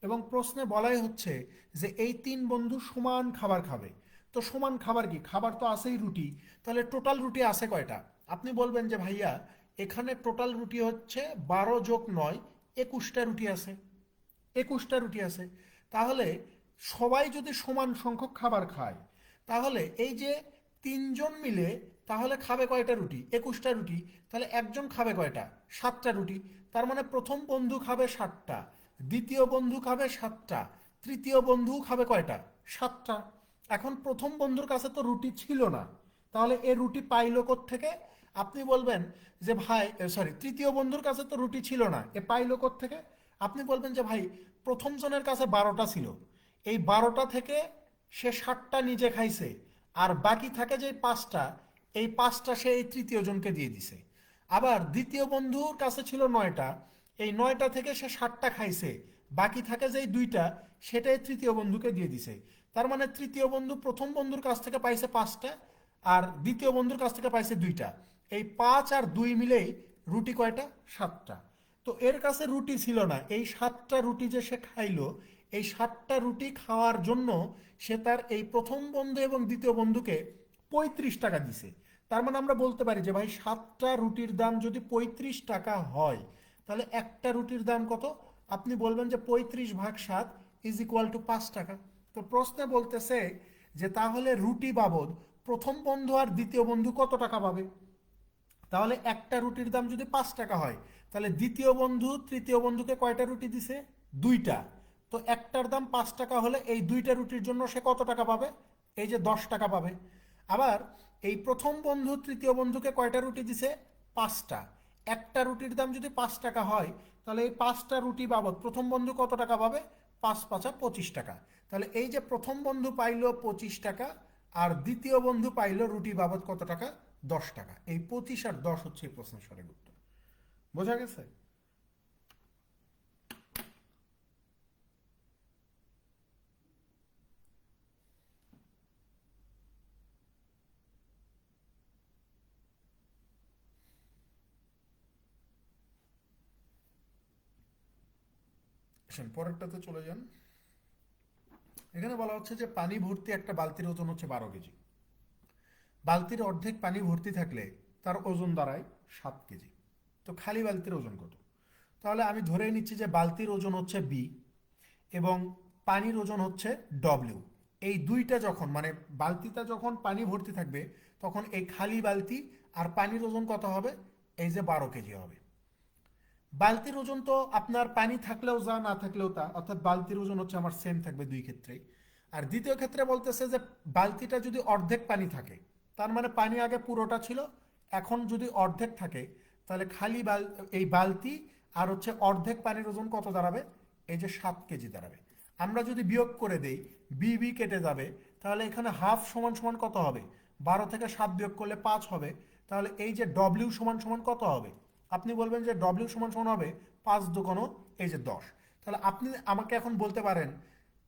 [SPEAKER 1] এবং প্রশ্নে বলাই হচ্ছে যে এই তিন বন্ধু সমান খাবার খাবে। তো সমান খাবার কি, খাবার তো আছেই রুটি, তাহলে টোটাল রুটি আছে কয়টা? আপনি বলবেন যে ভাইয়া এখানে টোটাল রুটি হচ্ছে 12 + 9, 21টা রুটি আছে, 21টা রুটি আছে। তাহলে সবাই যদি সমান সংখ্যক খাবার খায়, তাহলে এই যে তিনজন মিলে তাহলে খাবে কয়টা রুটি? 21টা রুটি। তাহলে একজন খাবে কয়টা? 7টা রুটি। তার মানে প্রথম বন্ধু খাবে 7টা, দ্বিতীয় বন্ধু খাবে 7টা, তৃতীয় বন্ধু খাবে কয়টা? 7টা। এখন প্রথম বন্ধুর কাছে তো রুটি ছিল না, তাহলে এ রুটি পাইলো থেকে? আপনি বলবেন যে ভাই সরি, তৃতীয় বন্ধুর কাছে তো রুটি ছিল না, এ পাইলো থেকে? আপনি বলবেন যে ভাই প্রথম জনের কাছে 12টা ছিল, এই 12টা থেকে সে 7টা নিজে খাইছে, আর বাকি থাকে যে 5টা, এই 5টা সে এই তৃতীয় জনকে দিয়ে দিছে। আবার দ্বিতীয় বন্ধুর কাছে ছিল 9টা, এই 9টা থেকে সে 7টা খাইছে, বাকি থাকে যে 2টা, সেটাই তৃতীয় বন্ধুকে দিয়ে দিছে। তার মানে তৃতীয় বন্ধু প্রথম বন্ধুর কাছ থেকে পাইছে 5টা, আর দ্বিতীয় বন্ধুর কাছ থেকে পাইছে 2টা। এই 5 আর 2 মিলেই রুটি কয়টা? 7টা। তো এর কাছে রুটি ছিল না, এই 7টা রুটি যে সে খাইলো, এই 7টা রুটি খাওয়ার জন্য সে তার এই প্রথম বন্ধু এবং দ্বিতীয় বন্ধুকে 35 টাকা দিছে। তার মানে আমরা বলতে পারি যে ভাই 7টা রুটির দাম যদি 35 টাকা হয়, তাহলে একটা রুটির দাম কত? আপনি বলবেন যে 35/7 = 5 টাকা। তো প্রশ্নে বলতেছে যে তাহলে রুটি বাবদ প্রথম বন্ধু আর দ্বিতীয় বন্ধু কত টাকা পাবে? তাহলে একটা রুটির দাম যদি 5 টাকা হয়, তাহলে দ্বিতীয় বন্ধু তৃতীয় বন্ধুকে কয়টা রুটি দিছে? 2টা। তো একটার দাম 5 টাকা হলে এই 2টা রুটির জন্য সে কত টাকা পাবে? এই যে 10 টাকা পাবে। আবার এই প্রথম বন্ধু তৃতীয় বন্ধুকে কয়টা রুটি দিছে? 5টা। একটা রুটির দাম যদি 5 টাকা হয়, তাহলে এই 5টা রুটি বাবদ প্রথম বন্ধু কত টাকা পাবে? 5×5 = 25 টাকা। তাহলে এই যে প্রথম বন্ধু পাইল 25 টাকা, আর দ্বিতীয় বন্ধু পাইল রুটি বাবদ কত টাকা? 10 টাকা। এই 25 আর 10 হচ্ছে এই প্রশ্নের সঠিক উত্তর। বোঝা গেছে? আসেন পরেরটাতে চলে যান। এখানে বলা হচ্ছে যে পানি ভর্তি একটা বালতির ওজন হচ্ছে 12 কেজি। বালতির অর্ধেক পানি ভর্তি থাকলে তার ওজন দাঁড়ায় 7 কেজি। তো খালি বালতির ওজন কত? তাহলে আমি ধরে নিচ্ছি যে বালতির ওজন হচ্ছে বি এবং পানির ওজন হচ্ছে ডব্লিউ। এই দুইটা যখন মানে বালতিটা যখন পানি ভর্তি থাকবে, তখন এই খালি বালতি আর পানির ওজন কত হবে? এই যে 12 কেজি হবে। বালতির ওজন তো আপনার পানি থাকলেও যা, না থাকলেও তা, অর্থাৎ বালতির ওজন হচ্ছে আমার সেম থাকবে দুই ক্ষেত্রেই। আর দ্বিতীয় ক্ষেত্রে বলতেছে যে বালতিটা যদি অর্ধেক পানি থাকে, তার মানে পানি আগে পুরোটা ছিল, এখন যদি অর্ধেক থাকে, তাহলে খালি এই বালতি আর হচ্ছে অর্ধেক পানির ওজন কত দাঁড়াবে? এই যে 7 কেজি দাঁড়াবে। আমরা যদি বিয়োগ করে দেই, বি বি কেটে যাবে, তাহলে এখানে হাফ সমান সমান কত হবে? 12 থেকে 7 বিয়োগ করলে 5 হবে। তাহলে এই যে ডব্লিউ সমান সমান কত হবে? আপনি বলবেন যে ডব্লিউ সমান সমান হবে 5×2 এই যে 10। তাহলে আপনি আমাকে এখন বলতে পারেন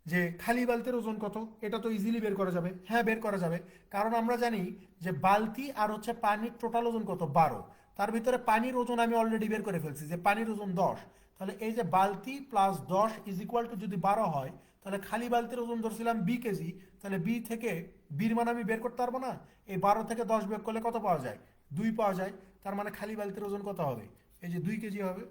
[SPEAKER 1] যে খালি বালতির ওজন কত? এটা তো ইজিলি বের করা যাবে। হ্যাঁ, বের করা যাবে, কারণ আমরা জানি যে বালতি আর হচ্ছে পানির টোটাল ওজন কত? 12। তার ভিতরে পানির ওজন আমি অলরেডি বের করে ফেলছি যে পানির ওজন 10। তাহলে এই যে বালতি প্লাস 10 যদি 12 হয়, তাহলে খালি বালতির ওজন ধরছিলাম 2 কেজি, তাহলে বি থেকে বির মান আমি বের করতে পারবো না? এই 12 থেকে 10 বিয়োগ করলে কত পাওয়া যায়? 2 পাওয়া যায়। তার মানে খালি বালতির ওজন কত হবে? এই যে 2 কেজি হবে।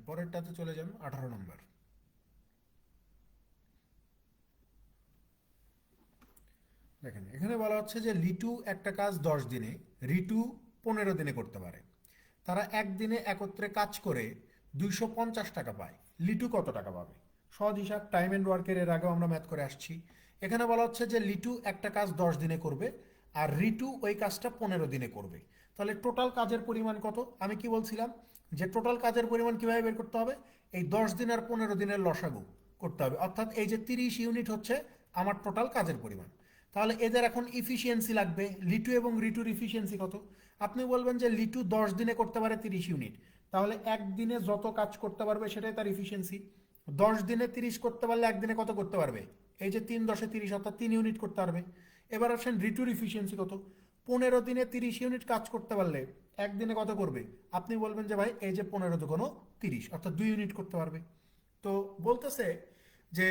[SPEAKER 1] পরেরটাতে চলে যান, 18 নম্বর। দেখেন এখানে বলা হচ্ছে যে লিটু একটা কাজ 10 দিনে, রিটু 15 দিনে করতে পারে। তারা একদিনে একত্রে কাজ করে 250 টাকা পায়। লিটু কত টাকা পাবে? সহজ হিসাব, টাইম অ্যান্ড ওয়ার্কের এর আগেও আমরা ম্যাথ করে আসছি। এখানে বলা হচ্ছে যে লিটু একটা কাজ 10 দিনে করবে আর রিটু ওই কাজটা 15 দিনে করবে। তাহলে টোটাল কাজের পরিমাণ কত? আমি কি বলছিলাম যে টোটাল কাজের পরিমাণ কিভাবে বের করতে হবে? এই 10 দিন আর 15 দিনের লসাগু করতে হবে, অর্থাৎ এই যে 30 ইউনিট হচ্ছে আমার টোটাল কাজের পরিমাণ। তাহলে এদের এখন ইফিসিয়েন্সি লাগবে, লিটু এবং রিটুর ইফিসিয়েন্সি কত? আপনি বলবেন যে লিটু 10 দিনে করতে পারে 30 ইউনিট, তাহলে একদিনে যত কাজ করতে পারবে সেটাই তার ইফিসিয়েন্সি। 10 দিনে 30 করতে পারলে একদিনে কত করতে পারবে? এই যে 3×10=30, অর্থাৎ 3 ইউনিট করতে পারবে। এবার আসেন রিটুর ইফিসিয়েন্সি কত? 15 দিনে 30 ইউনিট কাজ করতে পারলে একদিনে কত করবে? আপনি বলবেন যে ভাই এই যে 15×30, অর্থাৎ 2 ইউনিট করতে পারবে। তো বলতেছে যে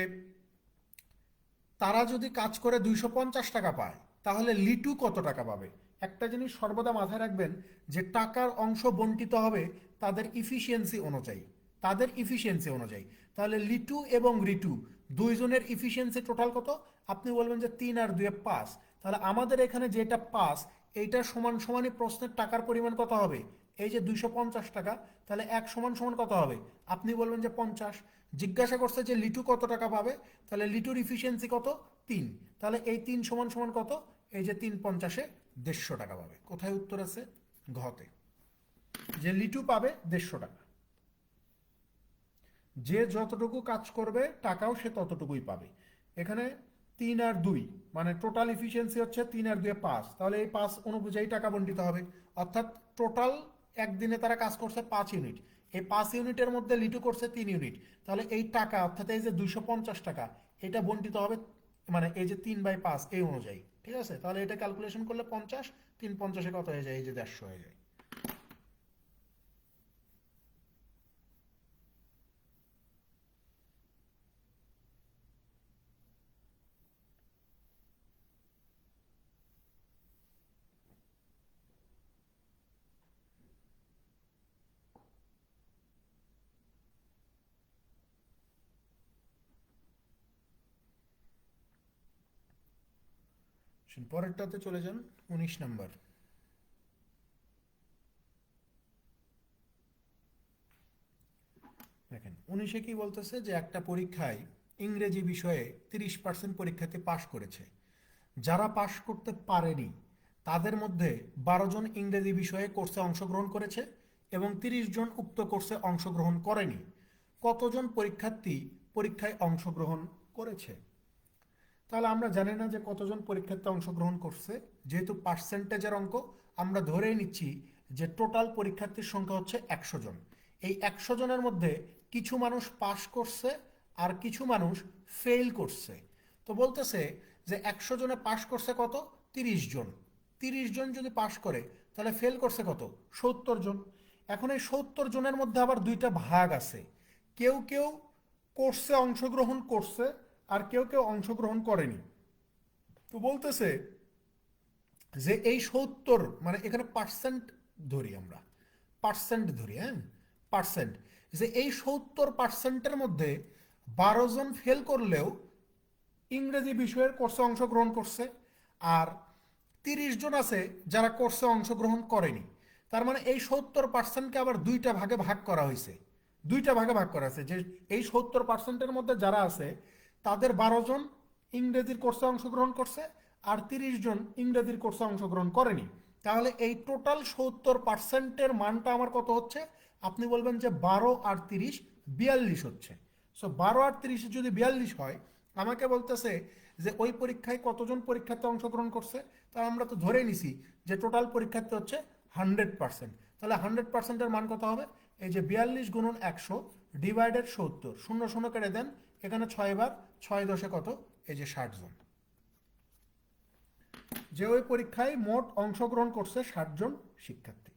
[SPEAKER 1] তারা যদি কাজ করে 250 টাকা পায়, তাহলে লিটু কত টাকা পাবে? একটা জিনিস সর্বদা মাথায় রাখবেন যে টাকার অংশ বণ্টিত হবে তাদের ইফিসিয়েন্সি অনুযায়ী, তাদের ইফিসিয়েন্সি অনুযায়ী। তাহলে লিটু এবং রিটু দুইজনের ইফিসিয়েন্সি টোটাল কত? আপনি বলবেন যে 3 আর 2 5। তাহলে আমাদের এখানে যেটা 5, এইটা সমান সমানই প্রশ্নের টাকার পরিমাণ কত হবে? এই যে 250 টাকা, তাহলে 1 = কত হবে? আপনি বলবেন যে 50। জিজ্ঞাসা করছে যে লিটু কত টাকা পাবে, তাহলে লিটুর ইফিসিয়েন্সি কত? 3। তাহলে এই 3 = কত? এই যে 3×50 150 টাকা পাবে। কোথায় উত্তর আছে? ঘতে, যে লিটু পাবে 150 টাকা। যে যতটুকু কাজ করবে টাকাও সে ততটুকুই পাবে। এখানে 3 আর 2 মানে টোটাল ইফিসিয়েন্সি হচ্ছে 3 আর 2 5, তাহলে এই 5 অনুযায়ী টাকা বণ্টিত হবে। অর্থাৎ টোটাল একদিনে তারা কাজ করছে 5 ইউনিট, এই 5 ইউনিটের মধ্যে লিটু করছে 3 ইউনিট, তাহলে এই টাকা অর্থাৎ এই যে 250 টাকা এটা বণ্টিত হবে মানে এই যে 3/5 এই অনুযায়ী। ঠিক আছে, তাহলে এটা ক্যালকুলেশন করলে 50, 3×50 কত হয়ে যায়? এই যে 150 হয়ে যায়। পরেরটাতে চলে যান, 19 নাম্বার। দেখেন 19-এ কি বলতেছে যে একটা পরীক্ষায় ইংরেজি বিষয়ে 30% পরীক্ষার্থী পাশ করেছে। যারা পাশ করতে পারেনি তাদের মধ্যে 12 জন ইংরেজি বিষয়ে কোর্সে অংশগ্রহণ করেছে এবং 30 জন উক্ত কোর্সে অংশগ্রহণ করেনি। কতজন পরীক্ষার্থী পরীক্ষায় অংশগ্রহণ করেছে? তাহলে আমরা জানি না যে কতজন পরীক্ষার্থী অংশগ্রহণ করছে, যেহেতু পার্সেন্টেজের অঙ্ক, আমরা ধরেই নিচ্ছি যে টোটাল পরীক্ষার্থীর সংখ্যা হচ্ছে 100 জন। এই 100 জনের মধ্যে কিছু মানুষ পাশ করছে আর কিছু মানুষ ফেল করছে। তো বলতেছে যে 100 জনে পাশ করছে কত? 30 জন। 30 জন যদি পাশ করে তাহলে ফেল করছে কত? 70 জন। এখন এই 70 জনের মধ্যে আবার দুইটা ভাগ আছে, কেউ কেউ কোর্সে অংশগ্রহণ করছে আর কেউ কেউ অংশগ্রহণ করেনি। তো বলতেছে যে এই 70 মানে এখানে পার্সেন্ট ধরি আমরা, পার্সেন্ট ধরি, হ্যাঁ পার্সেন্ট, যে এই 70%-এর মধ্যে 12 জন ফেল করলেও ইংরেজি বিষয়ের কোর্সে অংশগ্রহণ করছে, আর 30 জন আছে যারা কোর্সে অংশগ্রহণ করেনি। তার মানে এই 70%কে আবার দুইটা ভাগে ভাগ করা হয়েছে, দুইটা ভাগে ভাগ করা আছে, যে এই 70%-এর মধ্যে যারা আছে তাদের 12 জন ইংরেজির কোর্সে অংশগ্রহণ করছে আর 30 জন ইংরেজির কোর্সে অংশগ্রহণ করেনি। তাহলে এই টোটাল 70%-এর মানটা আমার কত হচ্ছে? আপনি বলবেন যে 12 আর 30 42 হচ্ছে। সো 12 আর 30 যদি 42 হয়, আমাকে বলতেছে যে ওই পরীক্ষায় কতজন পরীক্ষার্থী অংশগ্রহণ করছে? তা আমরা তো ধরে নিছি যে টোটাল পরীক্ষার্থী হচ্ছে 100%। তাহলে 100%-এর মান কত হবে? এই যে 42 × 100 ডিভাইডেড 70, 0 0 কেটে দেন, এখানে 6 বার, 6 × 10 কত? এই যে 60 জন। যে ওই পরীক্ষায় মোট অংশগ্রহণ করছে 60 জন শিক্ষার্থী।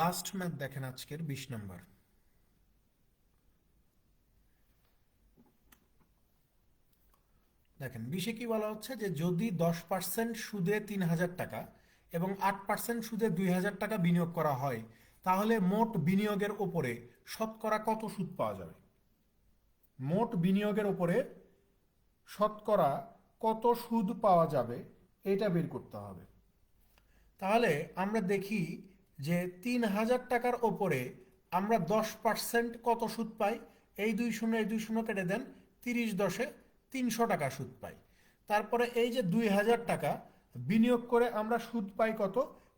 [SPEAKER 1] লাস্ট ম্যাথ দেখেন আজকের 20 নম্বর। দেখেন 20-এ কি বলা হচ্ছে যে যদি 10% সুদে 3,000 টাকা এবং 8% সুদে 2,000 টাকা বিনিয়োগ করা হয়, তাহলে মোট বিনিয়োগের ওপরে শতকরা কত সুদ পাওয়া যাবে? মোট বিনিয়োগের ওপরে শতকরা কত সুদ পাওয়া যাবে এটা বের করতে হবে। তাহলে আমরা দেখি যে 3,000 টাকার ওপরে আমরা 10% কত সুদ পাই? এই 2 শূন্য কেটে দেন, 30 × 10 = 300 টাকা সুদ পাই। তারপরে এই যে 2,000 টাকা বিনিয়োগ করে আমরা সুদ পাই কত?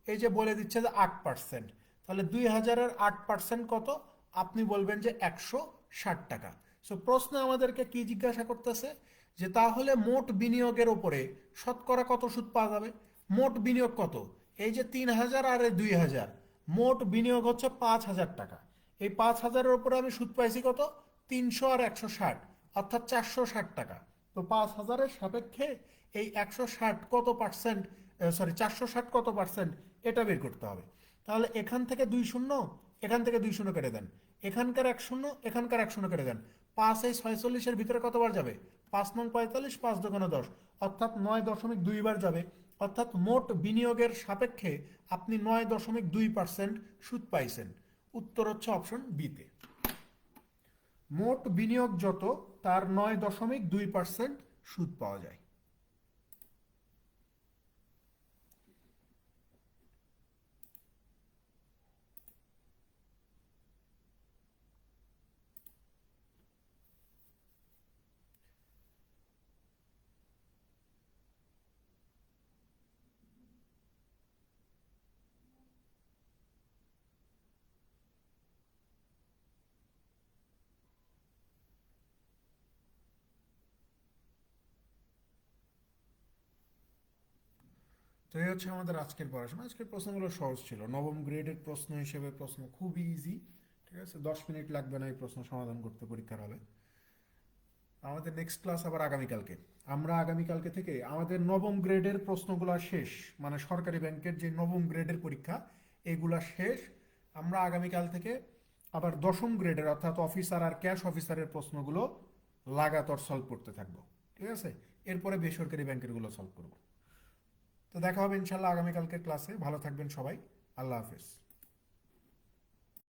[SPEAKER 1] এই যে বলে দিচ্ছে যে 8%। তাহলে 2,000-এর 8% কত? আপনি বলবেন যে 160 টাকা। সো প্রশ্ন আমাদেরকে কি জিজ্ঞাসা করতেছে যে তাহলে মোট বিনিয়োগের ওপরে শতকরা কত সুদ পাওয়া যাবে? মোট বিনিয়োগ কত? এই যে 3,000 আর 2,000, মোট বিনিয়োগ হচ্ছে 5,000 টাকা। এই 5,000-এর উপরে আমি সুদ পাইছি কত? 300 আর 160, অর্থাৎ 460 টাকা। তো 5,000-এর সাপেক্ষে এই 160 কত পার্সেন্ট, 460 কত পার্সেন্ট, এটা বের করতে হবে। তাহলে এখান থেকে 2 শূন্য, এখান থেকে 2 শূন্য কেটে দেন, এখানকার 1 শূন্য, এখানকার 1 শূন্য কেটে দেন। 5 এই 46-এর ভিতরে কতবার যাবে? 5 × 9 = 45, 5 × 2 = 10, অর্থাৎ 9.2 বার যাবে। অর্থাৎ মোট বিনিয়োগের সাপেক্ষে আপনি 9.2% সুদ পাইছেন। উত্তর হচ্ছে অপশন বিতে। মোট বিনিয়োগ যত, তার 9.2% সুদ পাওয়া যায়। তো এই হচ্ছে আমাদের আজকের পড়াশোনা। আজকের প্রশ্নগুলো সহজ ছিল, নবম গ্রেডের প্রশ্ন হিসেবে প্রশ্ন খুবই ইজি। ঠিক আছে, 10 মিনিট লাগবে না এই প্রশ্ন সমাধান করতে পরীক্ষার হলে। আমাদের নেক্সট ক্লাস আবার আগামীকালকে। আমরা আগামীকালকে থেকে আমাদের নবম গ্রেডের প্রশ্নগুলো শেষ, মানে সরকারি ব্যাংকের যে নবম গ্রেডের পরীক্ষা এগুলা শেষ। আমরা আগামীকাল থেকে আবার 10ম গ্রেডের অর্থাৎ অফিসার আর ক্যাশ অফিসারের প্রশ্নগুলো লাগাতার সলভ করতে থাকবো। ঠিক আছে, এরপরে বেসরকারি ব্যাংকেরগুলো সলভ করবো। তো দেখা হবে ইনশাল্লাহ আগামীকালকের ক্লাসে। ভালো থাকবেন সবাই। আল্লাহ হাফেজ।